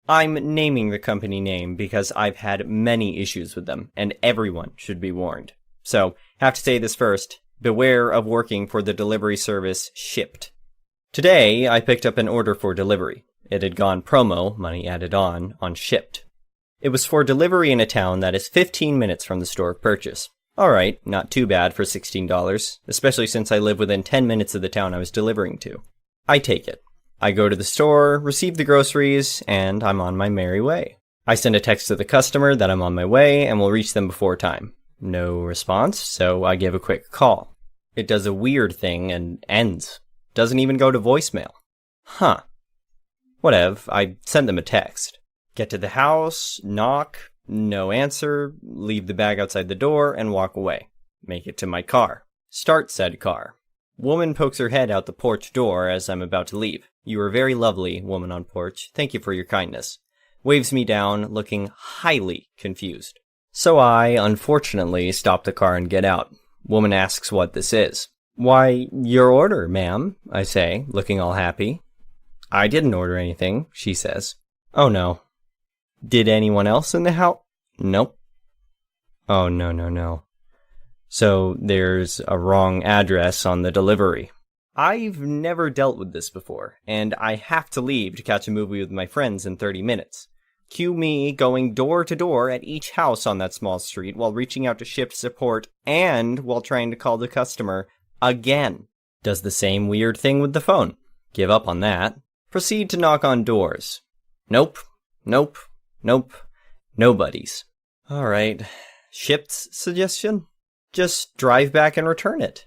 I'm naming the company name because I've had many issues with them, and everyone should be warned. So, have to say this first, beware of working for the delivery service Shipt. Today, I picked up an order for delivery. It had gone promo, money added on Shipt. It was for delivery in a town that is 15 minutes from the store of purchase. Alright, not too bad for $16, especially since I live within 10 minutes of the town I was delivering to. I take it. I go to the store, receive the groceries, and I'm on my merry way. I send a text to the customer that I'm on my way and will reach them before time. No response, so I give a quick call. It does a weird thing and ends. Doesn't even go to voicemail. Huh. Whatever, I sent them a text. Get to the house, knock, no answer, leave the bag outside the door, and walk away. Make it to my car. Start said car. Woman pokes her head out the porch door as I'm about to leave. You are very lovely, woman on porch. Thank you for your kindness. Waves me down, looking highly confused. So I, unfortunately, stop the car and get out. Woman asks what this is. Why, your order, ma'am, I say, looking all happy. I didn't order anything, she says. Oh no. Did anyone else in the house? Nope. Oh no. So there's a wrong address on the delivery. I've never dealt with this before, and I have to leave to catch a movie with my friends in 30 minutes. Cue me going door to door at each house on that small street while reaching out to Shipt support and while trying to call the customer again. Does the same weird thing with the phone. Give up on that. Proceed to knock on doors. Nope. Nobody's. Alright. Shipt's suggestion? Just drive back and return it.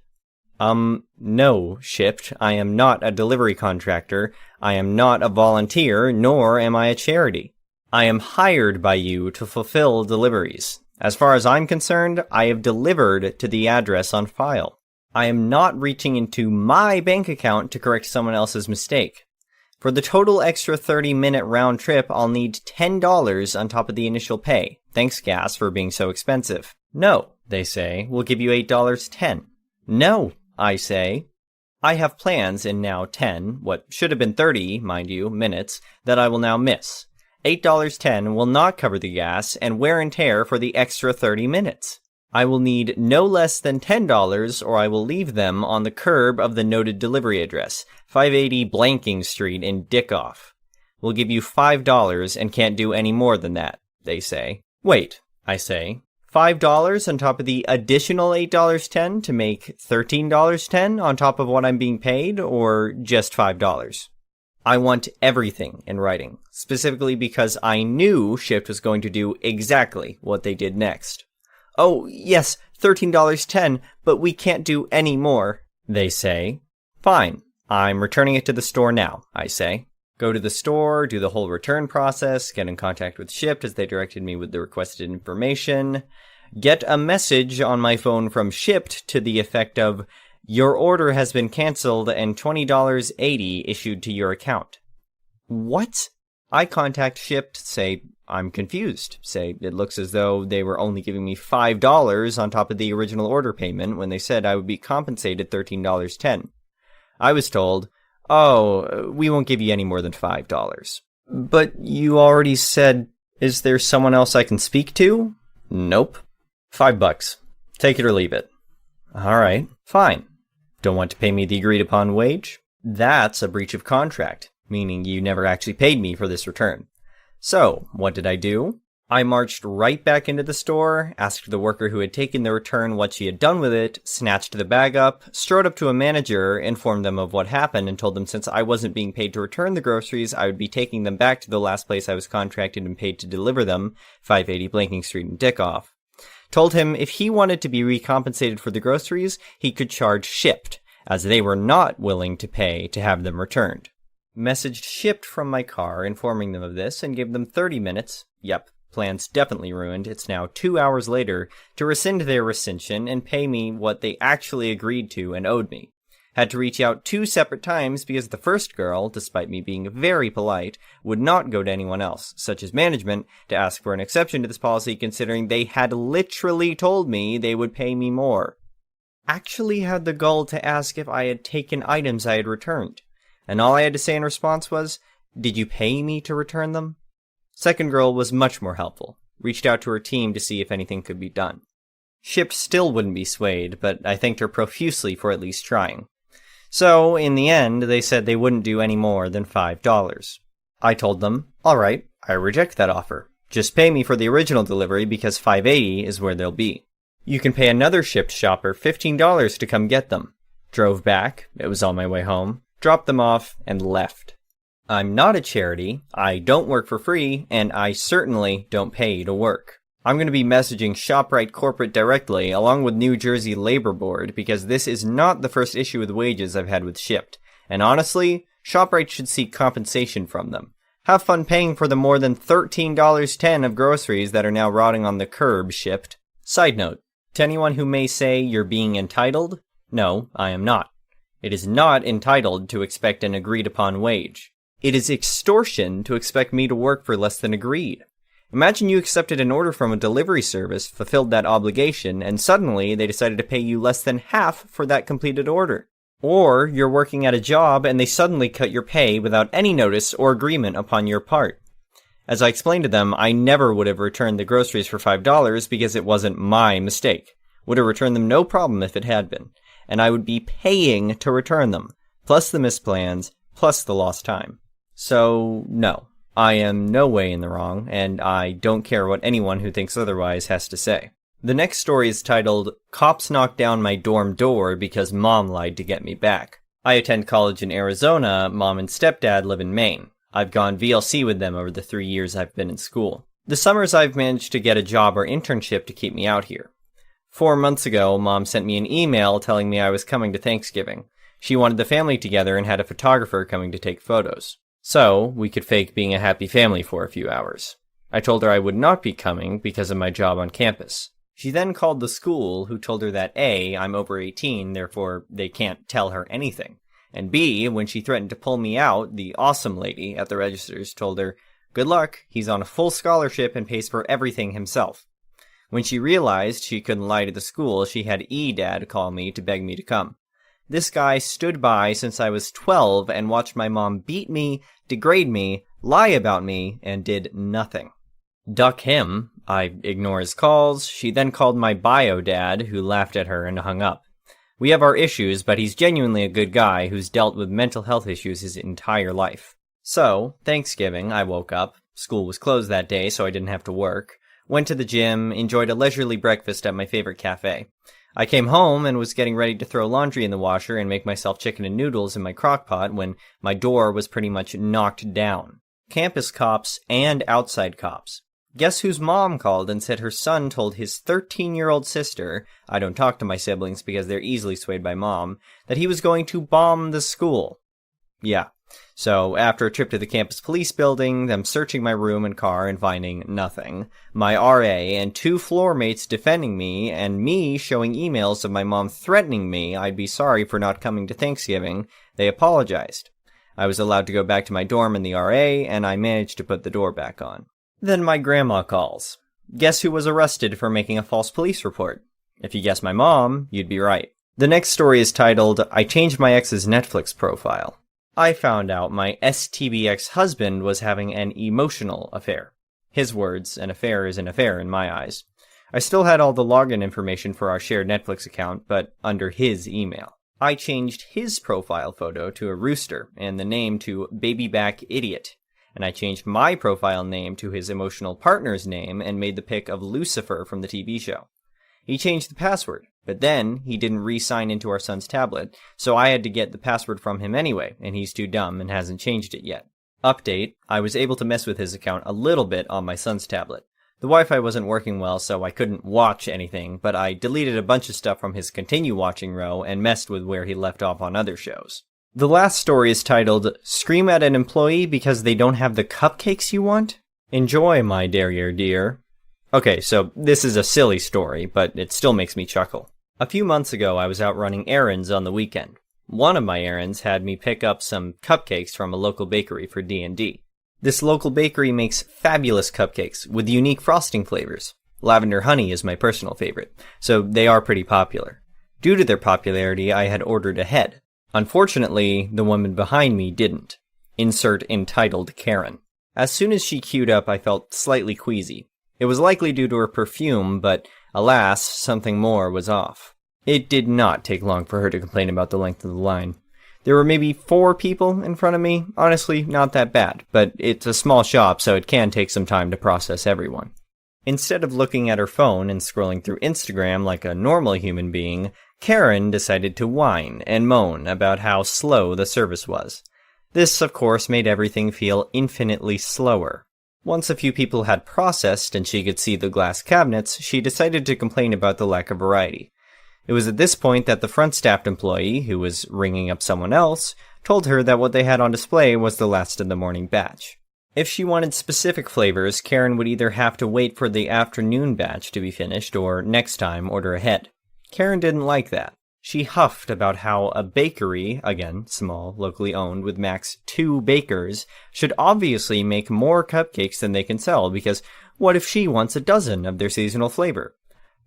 No, Shipt. I am not a delivery contractor. I am not a volunteer, nor am I a charity. I am hired by you to fulfill deliveries. As far as I'm concerned, I have delivered to the address on file. I am not reaching into my bank account to correct someone else's mistake. For the total extra 30-minute round trip, I'll need $10 on top of the initial pay. Thanks, gas, for being so expensive. No, they say, we'll give you $8.10. No, I say. I have plans in now 10, what should have been 30, mind you, minutes, that I will now miss. $8.10 will not cover the gas and wear and tear for the extra 30 minutes. I will need no less than $10 or I will leave them on the curb of the noted delivery address, 580 Blanking Street in Dickoff. We'll give you $5 and can't do any more than that, they say. Wait, I say. $5 on top of the additional $8.10 to make $13.10 on top of what I'm being paid, or just $5? I want everything in writing, specifically because I knew Shipt was going to do exactly what they did next. Oh, yes, $13.10, but we can't do any more, they say. Fine, I'm returning it to the store now, I say. Go to the store, do the whole return process, get in contact with Shipt as they directed me with the requested information, get a message on my phone from Shipt to the effect of, your order has been canceled and $20.80 issued to your account. What? I contact Shipt, say, I'm confused. Say, it looks as though they were only giving me $5 on top of the original order payment when they said I would be compensated $13.10. I was told, oh, we won't give you any more than $5. But you already said, is there someone else I can speak to? Nope. $5. Take it or leave it. Alright, fine. Don't want to pay me the agreed upon wage? That's a breach of contract, meaning you never actually paid me for this return. So, what did I do? I marched right back into the store, asked the worker who had taken the return what she had done with it, snatched the bag up, strode up to a manager, informed them of what happened, and told them since I wasn't being paid to return the groceries, I would be taking them back to the last place I was contracted and paid to deliver them, 580 Blanking Street in Dickoff. Told him if he wanted to be recompensated for the groceries, he could charge shipped, as they were not willing to pay to have them returned. Messaged shipped from my car, informing them of this, and gave them 30 minutes. Yep, plans definitely ruined. It's now 2 hours later to rescind their rescission and pay me what they actually agreed to and owed me. Had to reach out 2 separate times because the first girl, despite me being very polite, would not go to anyone else, such as management, to ask for an exception to this policy considering they had literally told me they would pay me more. Actually had the gall to ask if I had taken items I had returned, and all I had to say in response was, "Did you pay me to return them?" Second girl was much more helpful, reached out to her team to see if anything could be done. Shipped still wouldn't be swayed, but I thanked her profusely for at least trying. So, in the end, they said they wouldn't do any more than $5. I told them, alright, I reject that offer. Just pay me for the original delivery because $5.80 is where they'll be. You can pay another shipped shopper $15 to come get them. Drove back, it was on my way home, dropped them off, and left. I'm not a charity, I don't work for free, and I certainly don't pay to work. I'm going to be messaging ShopRite Corporate directly, along with New Jersey Labor Board, because this is not the first issue with wages I've had with Shipped. And honestly, ShopRite should seek compensation from them. Have fun paying for the more than $13.10 of groceries that are now rotting on the curb, Shipped. Side note, to anyone who may say you're being entitled, no, I am not. It is not entitled to expect an agreed-upon wage. It is extortion to expect me to work for less than agreed. Imagine you accepted an order from a delivery service, fulfilled that obligation, and suddenly they decided to pay you less than half for that completed order. Or you're working at a job and they suddenly cut your pay without any notice or agreement upon your part. As I explained to them, I never would have returned the groceries for $5 because it wasn't my mistake. Would have returned them no problem if it had been. And I would be paying to return them, plus the missed plans, plus the lost time. So, no. I am no way in the wrong, and I don't care what anyone who thinks otherwise has to say. The next story is titled, Cops Knocked Down My Dorm Door Because Mom Lied to Get Me Back. I attend college in Arizona, Mom and stepdad live in Maine. I've gone VLC with them over the 3 years I've been in school. The summers I've managed to get a job or internship to keep me out here. 4 months ago, Mom sent me an email telling me I was coming to Thanksgiving. She wanted the family together and had a photographer coming to take photos. So, we could fake being a happy family for a few hours. I told her I would not be coming because of my job on campus. She then called the school, who told her that A, I'm over 18, therefore they can't tell her anything. And B, when she threatened to pull me out, the awesome lady at the registers told her, good luck, he's on a full scholarship and pays for everything himself. When she realized she couldn't lie to the school, she had E-Dad call me to beg me to come. This guy stood by since I was 12 and watched my mom beat me, degrade me, lie about me, and did nothing. Duck him. I ignore his calls. She then called my bio dad, who laughed at her and hung up. We have our issues, but he's genuinely a good guy who's dealt with mental health issues his entire life. So, Thanksgiving, I woke up. School was closed that day, so I didn't have to work. Went to the gym, enjoyed a leisurely breakfast at my favorite cafe. I came home and was getting ready to throw laundry in the washer and make myself chicken and noodles in my crock pot when my door was pretty much knocked down. Campus cops and outside cops. Guess whose mom called and said her son told his 13-year-old sister, I don't talk to my siblings because they're easily swayed by mom, that he was going to bomb the school. Yeah. So, after a trip to the campus police building, them searching my room and car and finding nothing, my RA and 2 floor mates defending me, and me showing emails of my mom threatening me I'd be sorry for not coming to Thanksgiving, they apologized. I was allowed to go back to my dorm in the RA, and I managed to put the door back on. Then my grandma calls. Guess who was arrested for making a false police report? If you guessed my mom, you'd be right. The next story is titled, I Changed My Ex's Netflix Profile. I found out my STB ex-husband was having an emotional affair. His words, an affair is an affair in my eyes. I still had all the login information for our shared Netflix account, but under his email. I changed his profile photo to a rooster and the name to Babyback Idiot. And I changed my profile name to his emotional partner's name and made the pic of Lucifer from the TV show. He changed the password, but then he didn't re-sign into our son's tablet, so I had to get the password from him anyway, and he's too dumb and hasn't changed it yet. Update, I was able to mess with his account a little bit on my son's tablet. The Wi-Fi wasn't working well, so I couldn't watch anything, but I deleted a bunch of stuff from his continue watching row and messed with where he left off on other shows. The last story is titled, Scream at an Employee Because They Don't Have the Cupcakes You Want? Enjoy, my derriere dear. Okay, so this is a silly story, but it still makes me chuckle. A few months ago, I was out running errands on the weekend. One of my errands had me pick up some cupcakes from a local bakery for D&D. This local bakery makes fabulous cupcakes with unique frosting flavors. Lavender honey is my personal favorite, so they are pretty popular. Due to their popularity, I had ordered ahead. Unfortunately, the woman behind me didn't. Insert entitled Karen. As soon as she queued up, I felt slightly queasy. It was likely due to her perfume, but alas, something more was off. It did not take long for her to complain about the length of the line. There were maybe 4 people in front of me. Honestly, not that bad, but it's a small shop, so it can take some time to process everyone. Instead of looking at her phone and scrolling through Instagram like a normal human being, Karen decided to whine and moan about how slow the service was. This, of course, made everything feel infinitely slower. Once a few people had processed and she could see the glass cabinets, she decided to complain about the lack of variety. It was at this point that the front staffed employee, who was ringing up someone else, told her that what they had on display was the last of the morning batch. If she wanted specific flavors, Karen would either have to wait for the afternoon batch to be finished or next time order ahead. Karen didn't like that. She huffed about how a bakery, again, small, locally owned, with max 2 bakers, should obviously make more cupcakes than they can sell, because what if she wants a dozen of their seasonal flavor?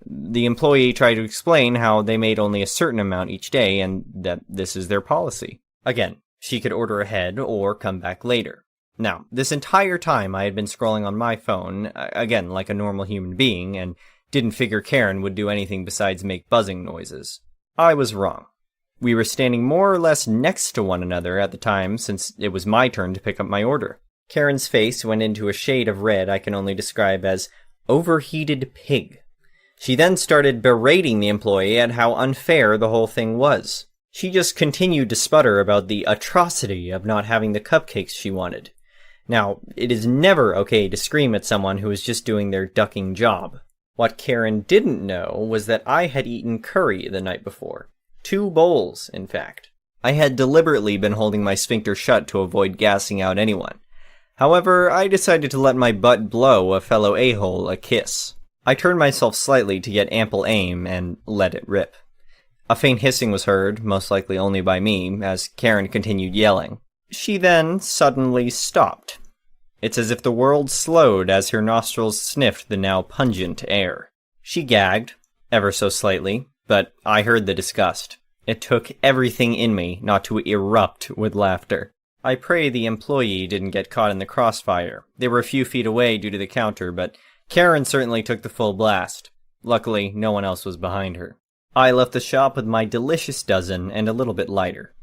The employee tried to explain how they made only a certain amount each day and that this is their policy. Again, she could order ahead or come back later. Now, this entire time I had been scrolling on my phone, again like a normal human being, and didn't figure Karen would do anything besides make buzzing noises. I was wrong. We were standing more or less next to one another at the time since it was my turn to pick up my order. Karen's face went into a shade of red I can only describe as overheated pig. She then started berating the employee at how unfair the whole thing was. She just continued to sputter about the atrocity of not having the cupcakes she wanted. Now, it is never okay to scream at someone who is just doing their ducking job. What Karen didn't know was that I had eaten curry the night before. 2 bowls, in fact. I had deliberately been holding my sphincter shut to avoid gassing out anyone. However, I decided to let my butt blow a fellow a-hole a kiss. I turned myself slightly to get ample aim and let it rip. A faint hissing was heard, most likely only by me, as Karen continued yelling. She then suddenly stopped. It's as if the world slowed as her nostrils sniffed the now pungent air. She gagged, ever so slightly, but I heard the disgust. It took everything in me not to erupt with laughter. I pray the employee didn't get caught in the crossfire. They were a few feet away due to the counter, but Karen certainly took the full blast. Luckily, no one else was behind her. I left the shop with my delicious dozen and a little bit lighter.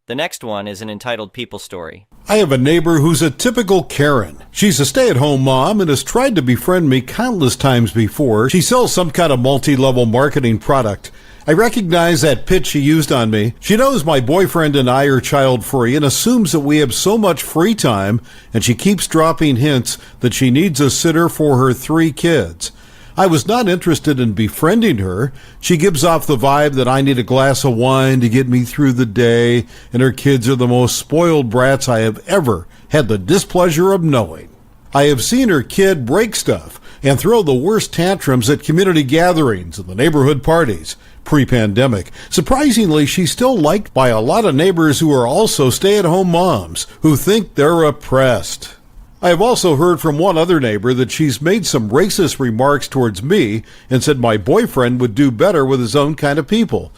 The next one is an entitled people story. I have a neighbor who's a typical Karen. She's a stay-at-home mom and has tried to befriend me countless times before. She sells some kind of multi-level marketing product. I recognize that pitch she used on me. She knows my boyfriend and I are child-free and assumes that we have so much free time, and she keeps dropping hints that she needs a sitter for her 3 kids. I was not interested in befriending her. She gives off the vibe that I need a glass of wine to get me through the day, and her kids are the most spoiled brats I have ever had the displeasure of knowing. I have seen her kid break stuff and throw the worst tantrums at community gatherings and the neighborhood parties pre-pandemic. Surprisingly, she's still liked by a lot of neighbors who are also stay-at-home moms who think they're oppressed. I have also heard from one other neighbor that she's made some racist remarks towards me and said my boyfriend would do better with his own kind of people.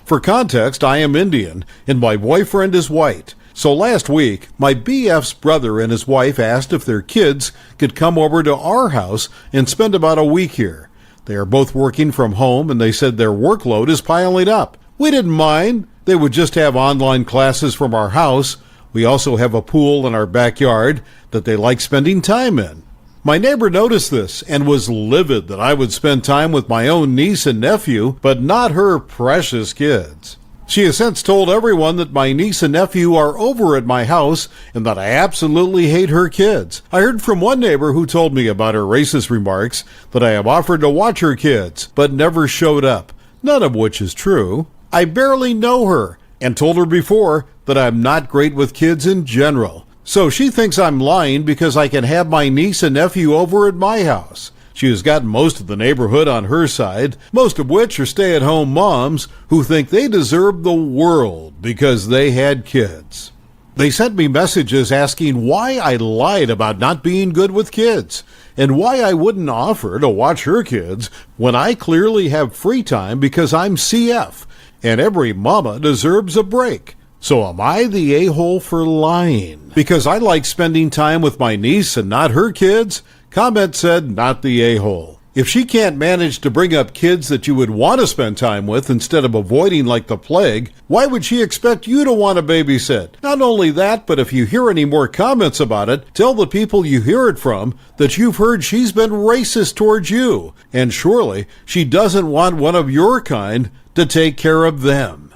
For context, I am Indian and my boyfriend is white. So last week, my BF's brother and his wife asked if their kids could come over to our house and spend about a week here. They are both working from home and they said their workload is piling up. We didn't mind. They would just have online classes from our house. We also have a pool in our backyard that they like spending time in. My neighbor noticed this and was livid that I would spend time with my own niece and nephew, but not her precious kids. She has since told everyone that my niece and nephew are over at my house and that I absolutely hate her kids. I heard from one neighbor who told me about her racist remarks that I have offered to watch her kids, but never showed up, none of which is true. I barely know her and told her before that I'm not great with kids in general. So she thinks I'm lying because I can have my niece and nephew over at my house. She has gotten most of the neighborhood on her side, most of which are stay-at-home moms who think they deserve the world because they had kids. They sent me messages asking why I lied about not being good with kids and why I wouldn't offer to watch her kids when I clearly have free time because I'm CF, and every mama deserves a break. So am I the a-hole for lying? Because I like spending time with my niece and not her kids? Comment said, not the a-hole. If she can't manage to bring up kids that you would want to spend time with instead of avoiding like the plague, why would she expect you to want to babysit? Not only that, but if you hear any more comments about it, tell the people you hear it from that you've heard she's been racist towards you, and surely she doesn't want one of your kind to take care of them.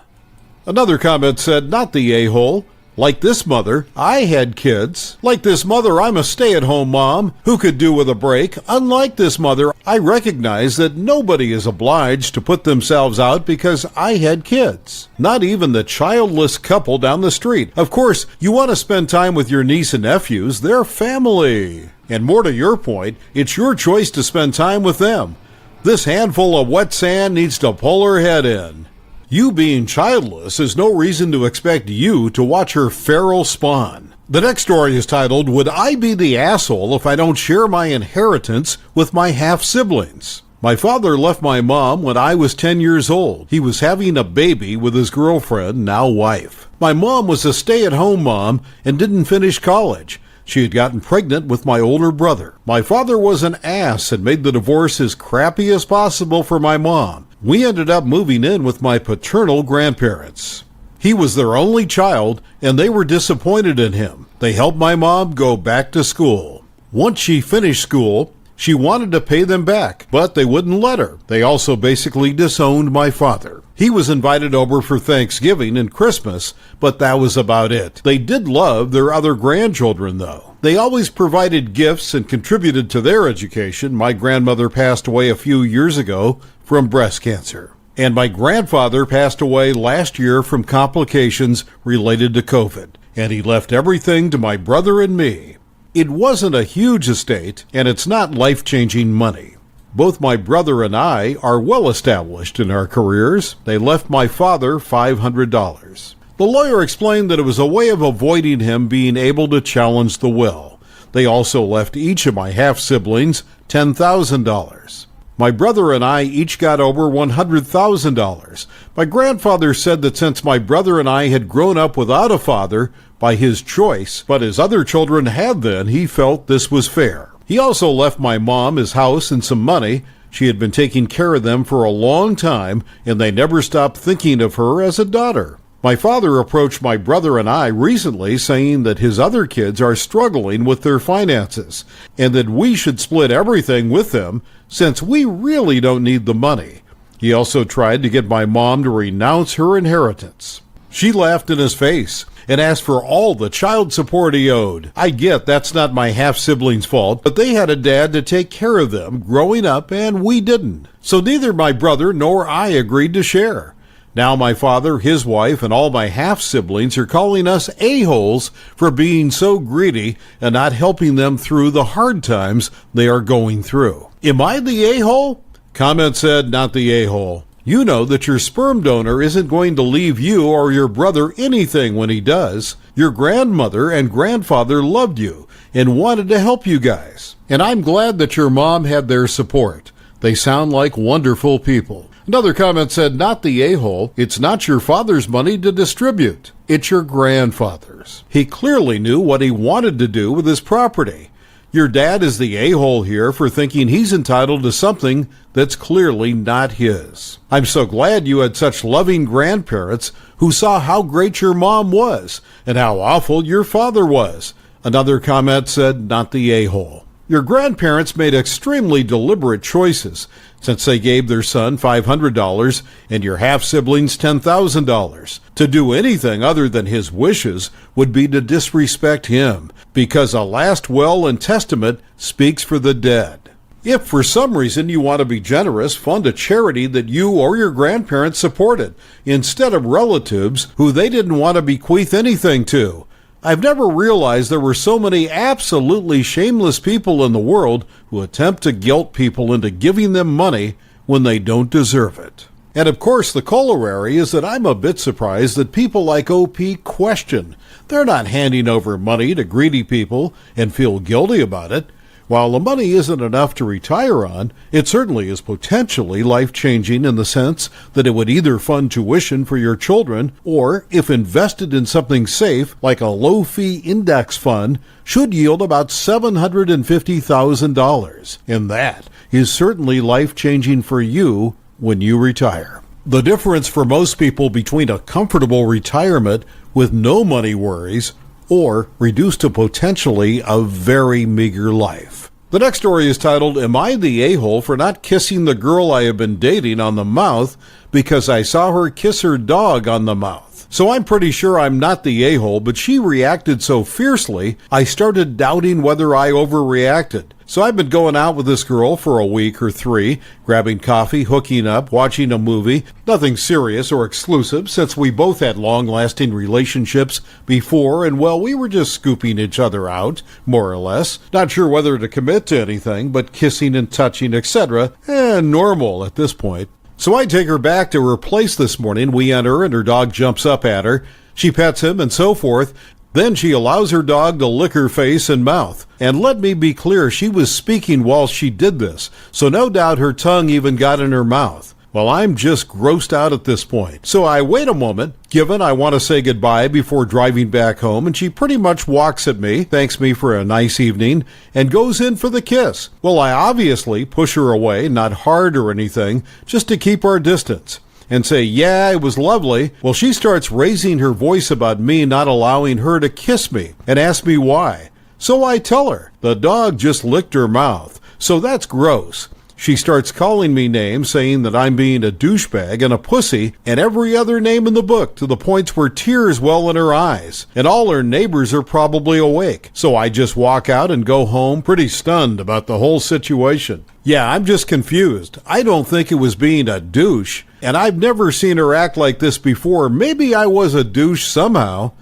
Another comment said, not the a-hole. Like this mother, I had kids. Like this mother, I'm a stay-at-home mom who could do with a break. Unlike this mother, I recognize that nobody is obliged to put themselves out because I had kids. Not even the childless couple down the street. Of course, you want to spend time with your niece and nephews. They're family. And more to your point, it's your choice to spend time with them. This handful of wet sand needs to pull her head in. You being childless is no reason to expect you to watch her feral spawn. The next story is titled, Would I Be the Asshole If I Don't Share My Inheritance with My Half-Siblings? My father left my mom when I was 10 years old. He was having a baby with his girlfriend, now wife. My mom was a stay-at-home mom and didn't finish college. She had gotten pregnant with my older brother. My father was an ass and made the divorce as crappy as possible for my mom. We ended up moving in with my paternal grandparents. He was their only child, and they were disappointed in him. They helped my mom go back to school. Once she finished school, she wanted to pay them back, but they wouldn't let her. They also basically disowned my father. He was invited over for Thanksgiving and Christmas, but that was about it. They did love their other grandchildren, though. They always provided gifts and contributed to their education. My grandmother passed away a few years ago from breast cancer. And my grandfather passed away last year from complications related to COVID. And he left everything to my brother and me. It wasn't a huge estate, and it's not life-changing money. Both my brother and I are well established in our careers. They left my father $500. The lawyer explained that it was a way of avoiding him being able to challenge the will. They also left each of my half-siblings $10,000. My brother and I each got over $100,000. My grandfather said that since my brother and I had grown up without a father by his choice, but his other children had then, he felt this was fair. He also left my mom his house and some money. She had been taking care of them for a long time, and they never stopped thinking of her as a daughter. My father approached my brother and I recently saying that his other kids are struggling with their finances and that we should split everything with them since we really don't need the money. He also tried to get my mom to renounce her inheritance. She laughed in his face and asked for all the child support he owed. I get that's not my half-siblings' fault, but they had a dad to take care of them growing up and we didn't. So neither my brother nor I agreed to share. Now my father, his wife, and all my half-siblings are calling us a-holes for being so greedy and not helping them through the hard times they are going through. Am I the a-hole? Comment said, not the a-hole. You know that your sperm donor isn't going to leave you or your brother anything when he does. Your grandmother and grandfather loved you and wanted to help you guys. And I'm glad that your mom had their support. They sound like wonderful people. Another comment said, not the a-hole. It's not your father's money to distribute. It's your grandfather's. He clearly knew what he wanted to do with his property. Your dad is the a-hole here for thinking he's entitled to something that's clearly not his. I'm so glad you had such loving grandparents who saw how great your mom was and how awful your father was. Another comment said, not the a-hole. Your grandparents made extremely deliberate choices since they gave their son $500 and your half-siblings $10,000. To do anything other than his wishes would be to disrespect him, because a last will and testament speaks for the dead. If for some reason you want to be generous, fund a charity that you or your grandparents supported, instead of relatives who they didn't want to bequeath anything to. I've never realized there were so many absolutely shameless people in the world who attempt to guilt people into giving them money when they don't deserve it. And of course, the corollary is that I'm a bit surprised that people like OP question. They're not handing over money to greedy people and feel guilty about it. While the money isn't enough to retire on, it certainly is potentially life-changing in the sense that it would either fund tuition for your children or, if invested in something safe like a low-fee index fund, should yield about $750,000. And that is certainly life-changing for you when you retire. The difference for most people between a comfortable retirement with no money worries or reduced to potentially a very meager life. The next story is titled, Am I the A-hole for not kissing the girl I have been dating on the mouth because I saw her kiss her dog on the mouth? So I'm pretty sure I'm not the a-hole, but she reacted so fiercely, I started doubting whether I overreacted. So I've been going out with this girl for a week or 3, grabbing coffee, hooking up, watching a movie. Nothing serious or exclusive, since we both had long-lasting relationships before, and well, we were just scooping each other out, more or less. Not sure whether to commit to anything, but kissing and touching, etc. Normal at this point. So I take her back to her place this morning. We enter, and her dog jumps up at her. She pets him, and so forth. Then she allows her dog to lick her face and mouth. And let me be clear, she was speaking while she did this, so no doubt her tongue even got in her mouth. Well, I'm just grossed out at this point. So I wait a moment, given I want to say goodbye before driving back home, and she pretty much walks at me, thanks me for a nice evening, and goes in for the kiss. Well, I obviously push her away, not hard or anything, just to keep our distance, and say, yeah, it was lovely. Well, she starts raising her voice about me not allowing her to kiss me, and asks me why. So I tell her, the dog just licked her mouth, so that's gross. She starts calling me names, saying that I'm being a douchebag and a pussy, and every other name in the book, to the points where tears well in her eyes. And all her neighbors are probably awake. So I just walk out and go home, pretty stunned about the whole situation. Yeah, I'm just confused. I don't think it was being a douche, and I've never seen her act like this before. Maybe I was a douche somehow.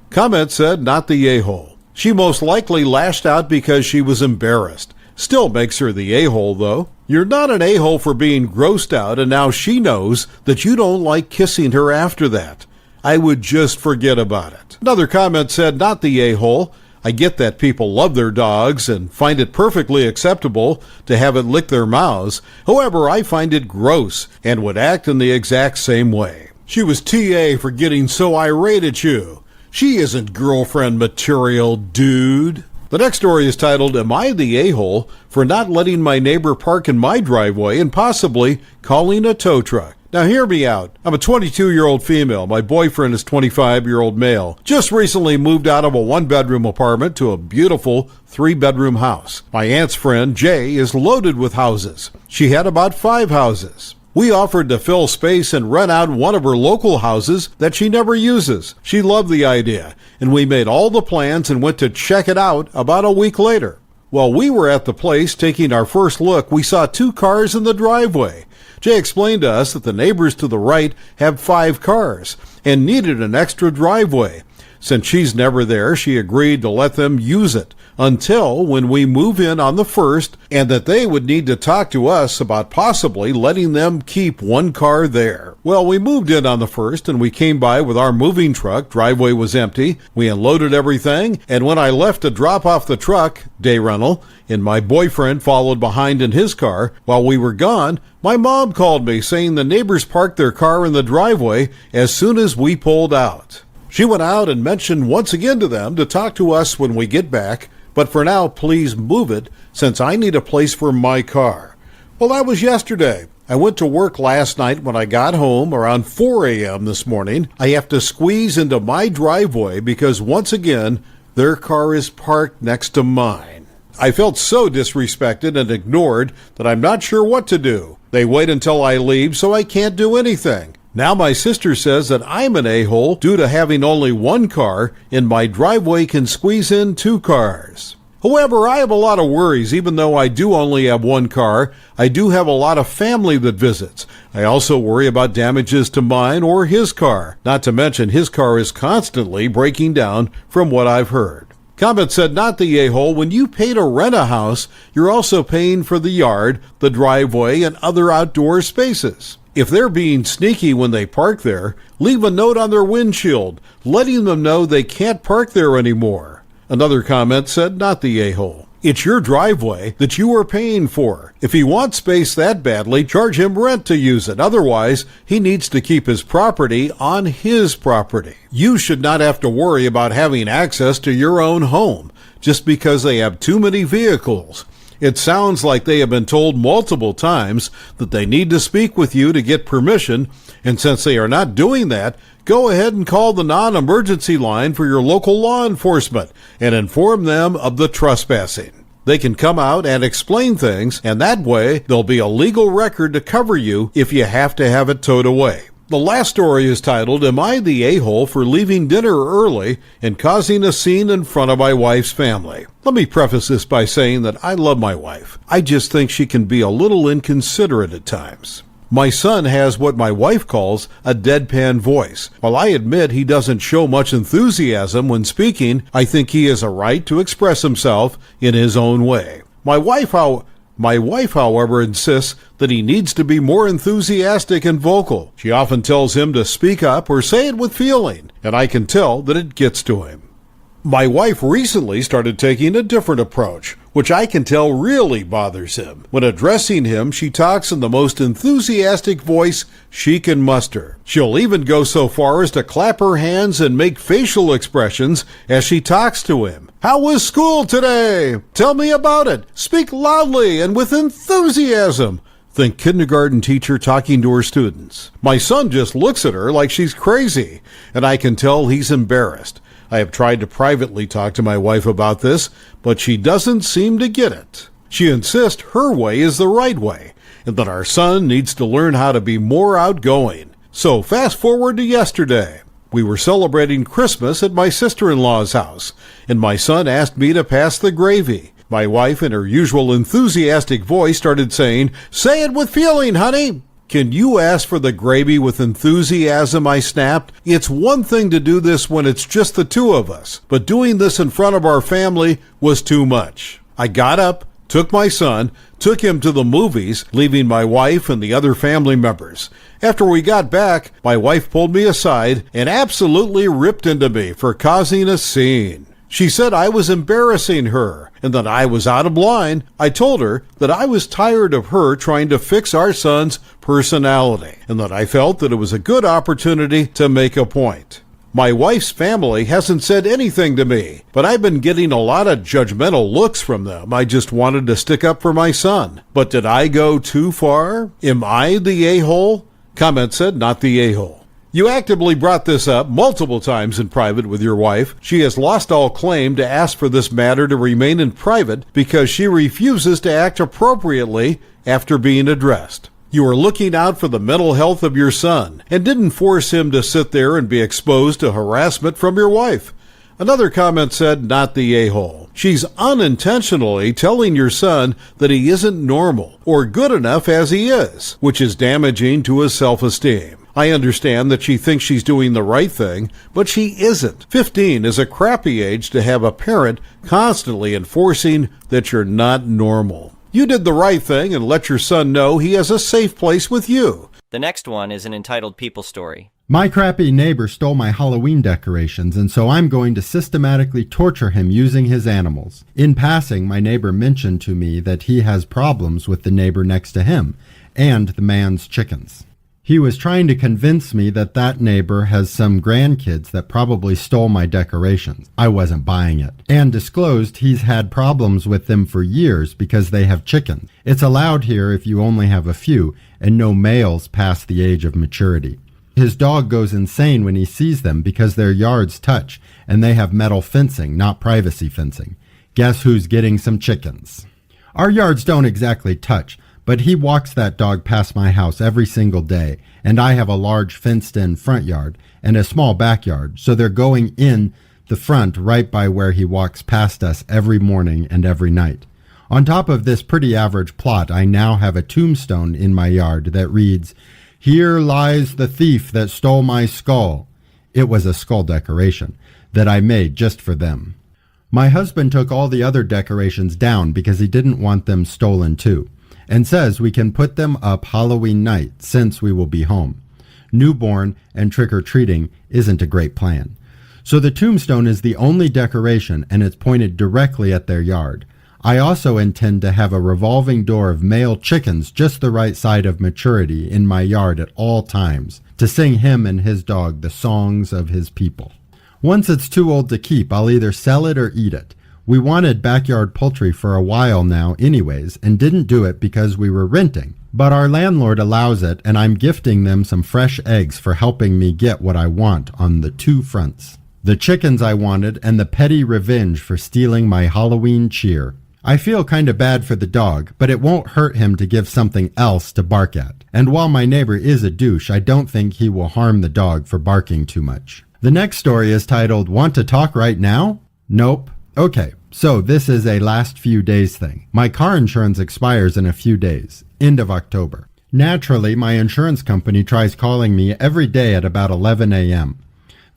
Comment said, not the a-hole. She most likely lashed out because she was embarrassed. Still makes her the a-hole, though. You're not an a-hole for being grossed out, and now she knows that you don't like kissing her after that. I would just forget about it. Another comment said, not the a-hole. I get that people love their dogs and find it perfectly acceptable to have it lick their mouths. However, I find it gross and would act in the exact same way. She was TA for getting so irate at you. She isn't girlfriend material, dude. The next story is titled, Am I the a-hole for not letting my neighbor park in my driveway and possibly calling a tow truck? Now hear me out. I'm a 22-year-old female. My boyfriend is 25-year-old male. Just recently moved out of a 1-bedroom apartment to a beautiful 3-bedroom house. My aunt's friend, Jay, is loaded with houses. She had about 5 houses. We offered to fill space and rent out one of her local houses that she never uses. She loved the idea, and we made all the plans and went to check it out about a week later. While we were at the place taking our first look, we saw 2 cars in the driveway. Jay explained to us that the neighbors to the right have 5 cars and needed an extra driveway. Since she's never there, she agreed to let them use it until when we move in on the 1st, and that they would need to talk to us about possibly letting them keep 1 car there. Well, we moved in on the 1st, and we came by with our moving truck. Driveway was empty. We unloaded everything, and when I left to drop off the truck, day rental, and my boyfriend followed behind in his car, while we were gone, my mom called me saying the neighbors parked their car in the driveway as soon as we pulled out. She went out and mentioned once again to them to talk to us when we get back, but for now, please move it, since I need a place for my car. Well, that was yesterday. I went to work last night. When I got home around 4 a.m. this morning, I have to squeeze into my driveway because once again, their car is parked next to mine. I felt so disrespected and ignored that I'm not sure what to do. They wait until I leave, so I can't do anything. Now my sister says that I'm an a-hole due to having only one car, and my driveway can squeeze in 2 cars. However, I have a lot of worries. Even though I do only have one car, I do have a lot of family that visits. I also worry about damages to mine or his car. Not to mention his car is constantly breaking down from what I've heard. Comment said, not the a-hole. When you pay to rent a house, you're also paying for the yard, the driveway, and other outdoor spaces. If they're being sneaky when they park there, leave a note on their windshield, letting them know they can't park there anymore. Another comment said, not the a-hole. It's your driveway that you are paying for. If he wants space that badly, charge him rent to use it. Otherwise, he needs to keep his property on his property. You should not have to worry about having access to your own home just because they have too many vehicles. It sounds like they have been told multiple times that they need to speak with you to get permission, and since they are not doing that, go ahead and call the non-emergency line for your local law enforcement and inform them of the trespassing. They can come out and explain things, and that way there'll be a legal record to cover you if you have to have it towed away. The last story is titled, Am I the a-hole for leaving dinner early and causing a scene in front of my wife's family? Let me preface this by saying that I love my wife. I just think she can be a little inconsiderate at times. My son has what my wife calls a deadpan voice. While I admit he doesn't show much enthusiasm when speaking, I think he has a right to express himself in his own way. My wife, however, insists that he needs to be more enthusiastic and vocal. She often tells him to speak up or say it with feeling, and I can tell that it gets to him. My wife recently started taking a different approach, which I can tell really bothers him. When addressing him, she talks in the most enthusiastic voice she can muster. She'll even go so far as to clap her hands and make facial expressions as she talks to him. How was school today? Tell me about it. Speak loudly and with enthusiasm. Think kindergarten teacher talking to her students. My son just looks at her like she's crazy, and I can tell he's embarrassed. I have tried to privately talk to my wife about this, but she doesn't seem to get it. She insists her way is the right way, and that our son needs to learn how to be more outgoing. So fast forward to yesterday. We were celebrating Christmas at my sister-in-law's house, and my son asked me to pass the gravy. My wife, in her usual enthusiastic voice, started saying, "Say it with feeling, honey." "Can you ask for the gravy with enthusiasm?" I snapped. "It's one thing to do this when it's just the two of us, but doing this in front of our family was too much." I got up, took my son, took him to the movies, leaving my wife and the other family members. After we got back, my wife pulled me aside and absolutely ripped into me for causing a scene. She said I was embarrassing her and that I was out of line. I told her that I was tired of her trying to fix our son's personality and that I felt that it was a good opportunity to make a point. My wife's family hasn't said anything to me, but I've been getting a lot of judgmental looks from them. I just wanted to stick up for my son. But did I go too far? Am I the a-hole? Comment said, not the a-hole. You actively brought this up multiple times in private with your wife. She has lost all claim to ask for this matter to remain in private because she refuses to act appropriately after being addressed. You are looking out for the mental health of your son and didn't force him to sit there and be exposed to harassment from your wife. Another comment said, not the a-hole. She's unintentionally telling your son that he isn't normal or good enough as he is, which is damaging to his self-esteem. I understand that she thinks she's doing the right thing, but she isn't. 15 is a crappy age to have a parent constantly enforcing that you're not normal. You did the right thing and let your son know he has a safe place with you. The next one is an entitled people story. My crappy neighbor stole my Halloween decorations, and so I'm going to systematically torture him using his animals. In passing, my neighbor mentioned to me that he has problems with the neighbor next to him and the man's chickens. He was trying to convince me that that neighbor has some grandkids that probably stole my decorations. I wasn't buying it. And disclosed he's had problems with them for years because they have chickens. It's allowed here if you only have a few and no males past the age of maturity. His dog goes insane when he sees them because their yards touch and they have metal fencing, not privacy fencing. Guess who's getting some chickens? Our yards don't exactly touch, but he walks that dog past my house every single day, and I have a large fenced-in front yard and a small backyard, so they're going in the front right by where he walks past us every morning and every night. On top of this pretty average plot, I now have a tombstone in my yard that reads, "Here lies the thief that stole my skull." It was a skull decoration that I made just for them. My husband took all the other decorations down because he didn't want them stolen too, and says we can put them up Halloween night since we will be home. Newborn and trick-or-treating isn't a great plan. So the tombstone is the only decoration, and it's pointed directly at their yard. I also intend to have a revolving door of male chickens just the right side of maturity in my yard at all times to sing him and his dog the songs of his people. Once it's too old to keep, I'll either sell it or eat it. We wanted backyard poultry for a while now anyways, and didn't do it because we were renting. But our landlord allows it, and I'm gifting them some fresh eggs for helping me get what I want on the two fronts. The chickens I wanted, and the petty revenge for stealing my Halloween cheer. I feel kind of bad for the dog, but it won't hurt him to give something else to bark at. And while my neighbor is a douche, I don't think he will harm the dog for barking too much. The next story is titled, "Want to Talk Right Now?" Nope. Okay, so this is a last few days thing. My car insurance expires in a few days, end of October. Naturally, my insurance company tries calling me every day at about 11 a.m.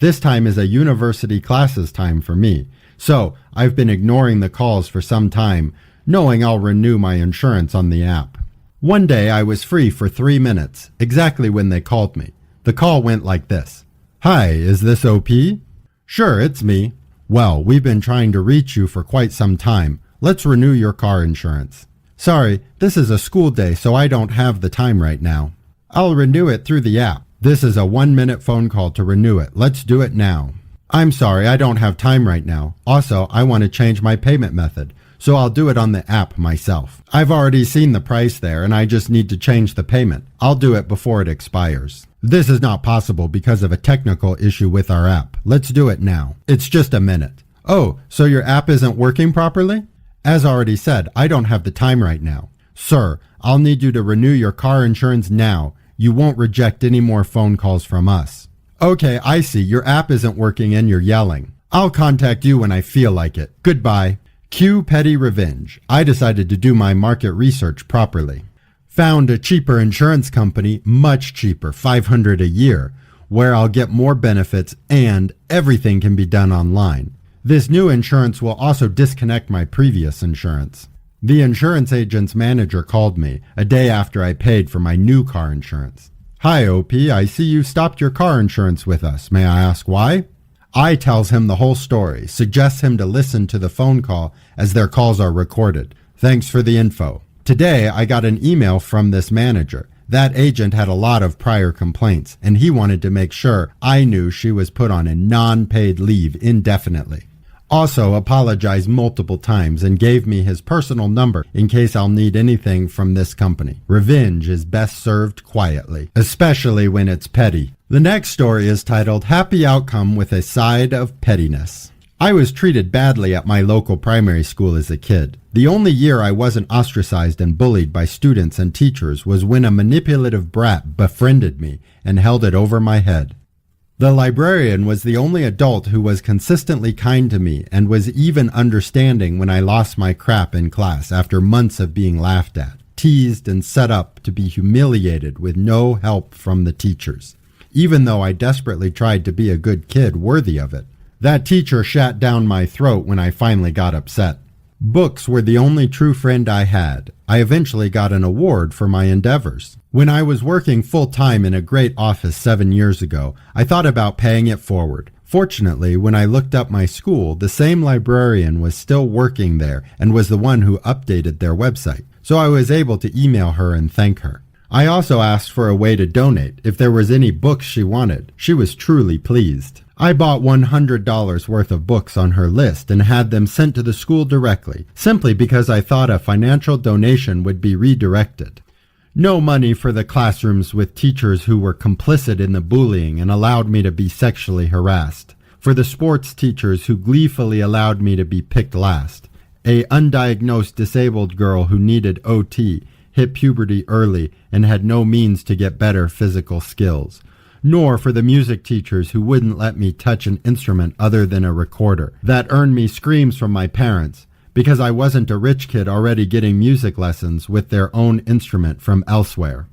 This time is a university classes time for me, so I've been ignoring the calls for some time, knowing I'll renew my insurance on the app. One day I was free for 3 minutes, exactly when they called me. The call went like this. "Hi, is this OP? "Sure, it's me." "Well, we've been trying to reach you for quite some time. Let's renew your car insurance." "Sorry, this is a school day, so I don't have the time right now." "I'll renew it through the app. This is a 1-minute phone call to renew it. Let's do it now." "I'm sorry, I don't have time right now. Also, I want to change my payment method, so I'll do it on the app myself. I've already seen the price there, and I just need to change the payment. I'll do it before it expires." "This is not possible because of a technical issue with our app. Let's do it now. It's just a minute." "Oh, so your app isn't working properly?" "As already said, I don't have the time right now." "Sir, I'll need you to renew your car insurance now. You won't reject any more phone calls from us." "Okay, I see. Your app isn't working and you're yelling. I'll contact you when I feel like it. Goodbye." Cue petty revenge. I decided to do my market research properly. Found a cheaper insurance company, much cheaper, $500 a year, where I'll get more benefits and everything can be done online. This new insurance will also disconnect my previous insurance. The insurance agent's manager called me a day after I paid for my new car insurance. "Hi, OP, I see you stopped your car insurance with us. May I ask why?" I tells him the whole story, suggests him to listen to the phone call as their calls are recorded. Thanks for the info. Today, I got an email from this manager. That agent had a lot of prior complaints, and he wanted to make sure I knew she was put on a non-paid leave indefinitely. Also apologized multiple times and gave me his personal number in case I'll need anything from this company. Revenge is best served quietly, especially when it's petty. The next story is titled, "Happy Outcome with a Side of Pettiness." I was treated badly at my local primary school as a kid. The only year I wasn't ostracized and bullied by students and teachers was when a manipulative brat befriended me and held it over my head. The librarian was the only adult who was consistently kind to me and was even understanding when I lost my crap in class after months of being laughed at, teased, and set up to be humiliated with no help from the teachers, even though I desperately tried to be a good kid worthy of it. That teacher shat down my throat when I finally got upset. Books were the only true friend I had. I eventually got an award for my endeavors. When I was working full-time in a great office 7 years ago, I thought about paying it forward. Fortunately, when I looked up my school, the same librarian was still working there and was the one who updated their website, so I was able to email her and thank her. I also asked for a way to donate if there was any books she wanted. She was truly pleased. I bought $100 worth of books on her list and had them sent to the school directly, simply because I thought a financial donation would be redirected. No money for the classrooms with teachers who were complicit in the bullying and allowed me to be sexually harassed. For the sports teachers who gleefully allowed me to be picked last. a undiagnosed disabled girl who needed OT, hit puberty early, and had no means to get better physical skills. Nor for the music teachers who wouldn't let me touch an instrument other than a recorder. That earned me screams from my parents, because I wasn't a rich kid already getting music lessons with their own instrument from elsewhere.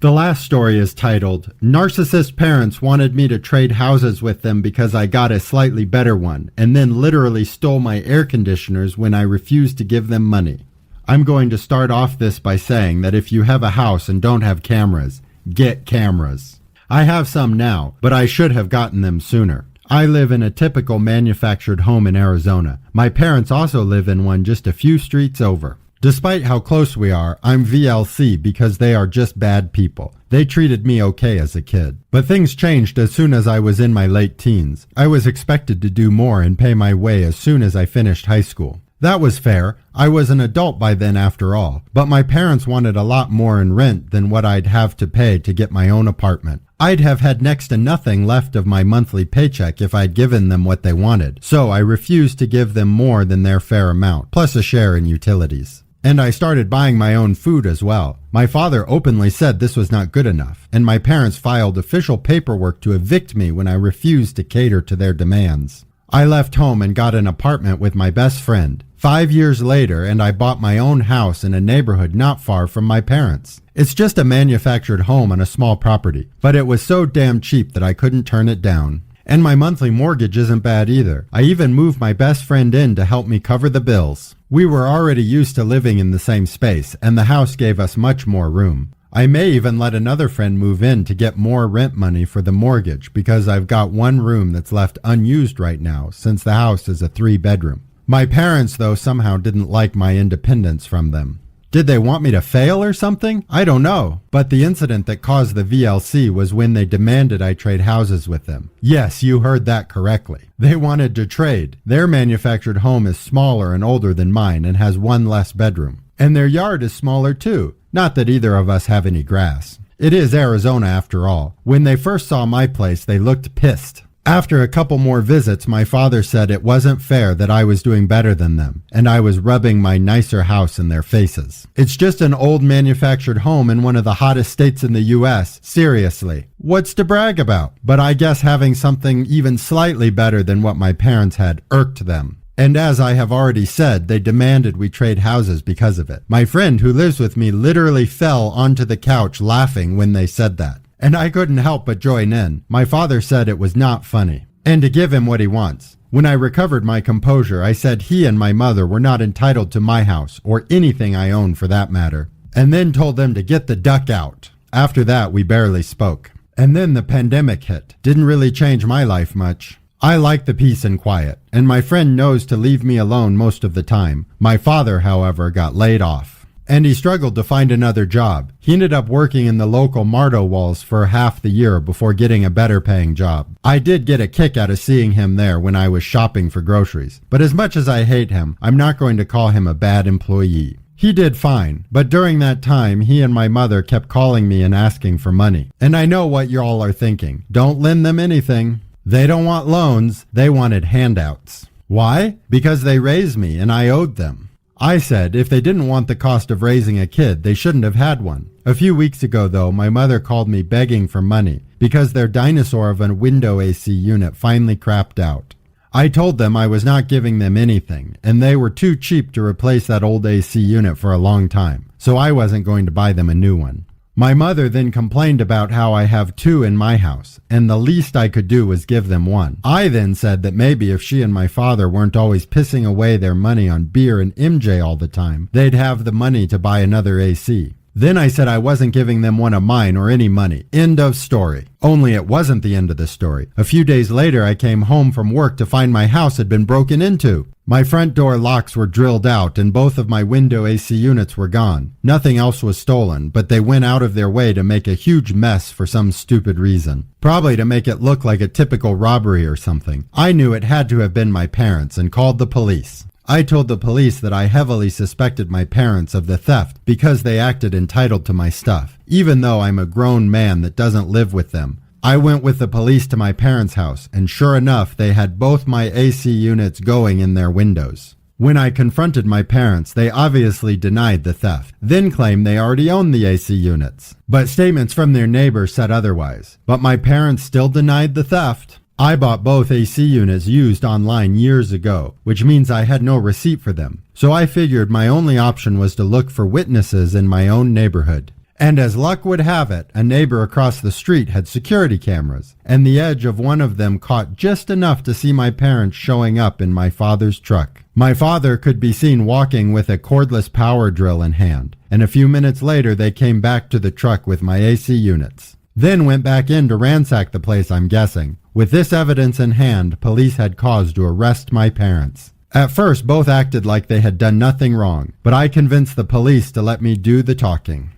The last story is titled, Narcissist Parents Wanted Me to Trade Houses with Them Because I Got a Slightly Better One, and then literally stole my air conditioners when I refused to give them money. I'm going to start off this by saying that if you have a house and don't have cameras, get cameras. I have some now, but I should have gotten them sooner. I live in a typical manufactured home in Arizona. My parents also live in one just a few streets over. Despite how close we are, I'm VLC because they are just bad people. They treated me okay as a kid. But things changed as soon as I was in my late teens. I was expected to do more and pay my way as soon as I finished high school. That was fair. I was an adult by then after all. But my parents wanted a lot more in rent than what I'd have to pay to get my own apartment. I'd have had next to nothing left of my monthly paycheck if I'd given them what they wanted. So I refused to give them more than their fair amount, plus a share in utilities. And I started buying my own food as well. My father openly said this was not good enough, and my parents filed official paperwork to evict me when I refused to cater to their demands. I left home and got an apartment with my best friend. 5 years later, and I bought my own house in a neighborhood not far from my parents'. It's just a manufactured home on a small property, but it was so damn cheap that I couldn't turn it down. And my monthly mortgage isn't bad either. I even moved my best friend in to help me cover the bills. We were already used to living in the same space, and the house gave us much more room. I may even let another friend move in to get more rent money for the mortgage because I've got one room that's left unused right now since the house is a 3-bedroom. My parents, though, somehow didn't like my independence from them. Did they want me to fail or something? I don't know. But the incident that caused the VLC was when they demanded I trade houses with them. Yes, you heard that correctly. They wanted to trade. Their manufactured home is smaller and older than mine and has one less bedroom. And their yard is smaller too. Not that either of us have any grass. It is Arizona after all. When they first saw my place, they looked pissed. After a couple more visits, my father said it wasn't fair that I was doing better than them, and I was rubbing my nicer house in their faces. It's just an old manufactured home in one of the hottest states in the U.S. Seriously. What's to brag about? But I guess having something even slightly better than what my parents had irked them. And as I have already said, they demanded we trade houses because of it. My friend who lives with me literally fell onto the couch laughing when they said that. And I couldn't help but join in. My father said it was not funny. And to give him what he wants. When I recovered my composure, I said he and my mother were not entitled to my house, or anything I own for that matter. And then told them to get the duck out. After that, we barely spoke. And then the pandemic hit. Didn't really change my life much. I like the peace and quiet, and my friend knows to leave me alone most of the time. My father, however, got laid off. And he struggled to find another job. He ended up working in the local Mardo walls for half the year before getting a better paying job. I did get a kick out of seeing him there when I was shopping for groceries. But as much as I hate him, I'm not going to call him a bad employee. He did fine, but during that time, he and my mother kept calling me and asking for money. And I know what y'all are thinking. Don't lend them anything. They don't want loans, they wanted handouts. Why? Because they raised me and I owed them. I said if they didn't want the cost of raising a kid, they shouldn't have had one. A few weeks ago, though, my mother called me begging for money because their dinosaur of a window AC unit finally crapped out. I told them I was not giving them anything, and they were too cheap to replace that old AC unit for a long time, so I wasn't going to buy them a new one. My mother then complained about how I have two in my house, and the least I could do was give them one. I then said that maybe if she and my father weren't always pissing away their money on beer and MJ all the time, they'd have the money to buy another AC. Then I said I wasn't giving them one of mine or any money. End of story. Only it wasn't the end of the story. A few days later, I came home from work to find my house had been broken into. My front door locks were drilled out and both of my window AC units were gone. Nothing else was stolen, but they went out of their way to make a huge mess for some stupid reason. Probably to make it look like a typical robbery or something. I knew it had to have been my parents and called the police. I told the police that I heavily suspected my parents of the theft because they acted entitled to my stuff, even though I'm a grown man that doesn't live with them. I went with the police to my parents' house, and sure enough, they had both my AC units going in their windows. When I confronted my parents, they obviously denied the theft, then claimed they already owned the AC units. But statements from their neighbors said otherwise. But my parents still denied the theft. I bought both AC units used online years ago, which means I had no receipt for them. So I figured my only option was to look for witnesses in my own neighborhood. And as luck would have it, a neighbor across the street had security cameras, and the edge of one of them caught just enough to see my parents showing up in my father's truck. My father could be seen walking with a cordless power drill in hand, and a few minutes later they came back to the truck with my AC units. Then went back in to ransack the place, I'm guessing. With this evidence in hand, police had cause to arrest my parents. At first, both acted like they had done nothing wrong, but I convinced the police to let me do the talking.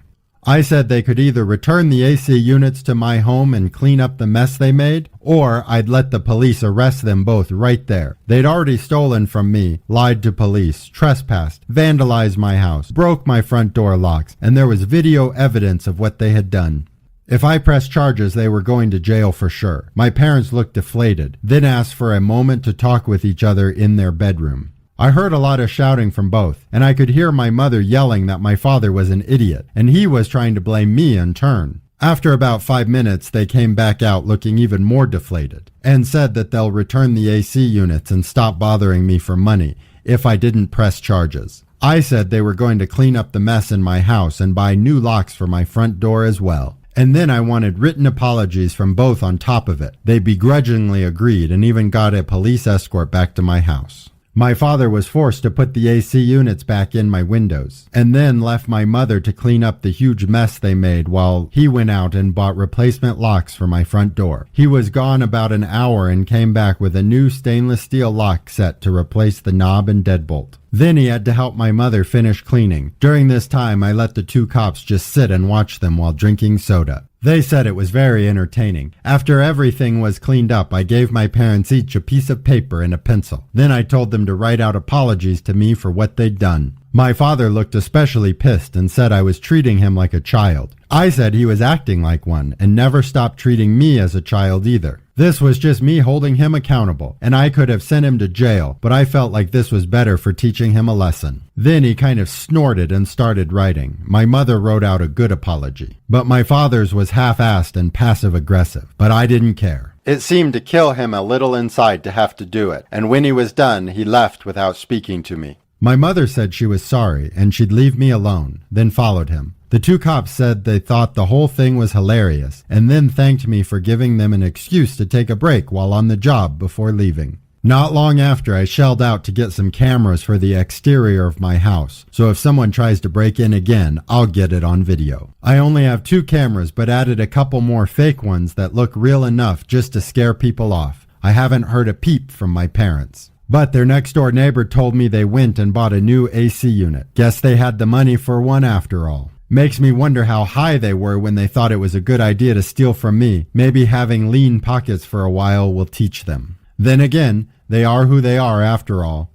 I said they could either return the AC units to my home and clean up the mess they made, or I'd let the police arrest them both right there. They'd already stolen from me, lied to police, trespassed, vandalized my house, broke my front door locks, and there was video evidence of what they had done. If I pressed charges, they were going to jail for sure. My parents looked deflated, then asked for a moment to talk with each other in their bedroom. I heard a lot of shouting from both, and I could hear my mother yelling that my father was an idiot, and he was trying to blame me in turn. After about 5 minutes, they came back out looking even more deflated, and said that they'll return the AC units and stop bothering me for money if I didn't press charges. I said they were going to clean up the mess in my house and buy new locks for my front door as well. And then I wanted written apologies from both on top of it. They begrudgingly agreed and even got a police escort back to my house. My father was forced to put the AC units back in my windows, and then left my mother to clean up the huge mess they made while he went out and bought replacement locks for my front door. He was gone about an hour and came back with a new stainless steel lock set to replace the knob and deadbolt. Then he had to help my mother finish cleaning. During this time, I let the two cops just sit and watch them while drinking soda. They said it was very entertaining. After everything was cleaned up, I gave my parents each a piece of paper and a pencil. Then I told them to write out apologies to me for what they'd done. My father looked especially pissed and said I was treating him like a child. I said he was acting like one and never stopped treating me as a child either. This was just me holding him accountable, and I could have sent him to jail, but I felt like this was better for teaching him a lesson. Then he kind of snorted and started writing. My mother wrote out a good apology, but my father's was half-assed and passive-aggressive, but I didn't care. It seemed to kill him a little inside to have to do it, and when he was done, he left without speaking to me. My mother said she was sorry and she'd leave me alone, then followed him. The two cops said they thought the whole thing was hilarious, and then thanked me for giving them an excuse to take a break while on the job before leaving. Not long after, I shelled out to get some cameras for the exterior of my house, so if someone tries to break in again, I'll get it on video. I only have 2 cameras, but added a couple more fake ones that look real enough just to scare people off. I haven't heard a peep from my parents. But their next-door neighbor told me they went and bought a new AC unit. Guess they had the money for one after all. Makes me wonder how high they were when they thought it was a good idea to steal from me. Maybe having lean pockets for a while will teach them. Then again, they are who they are after all.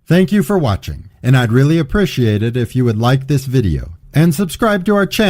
Thank you for watching, and I'd really appreciate it if you would like this video and subscribe to our channel.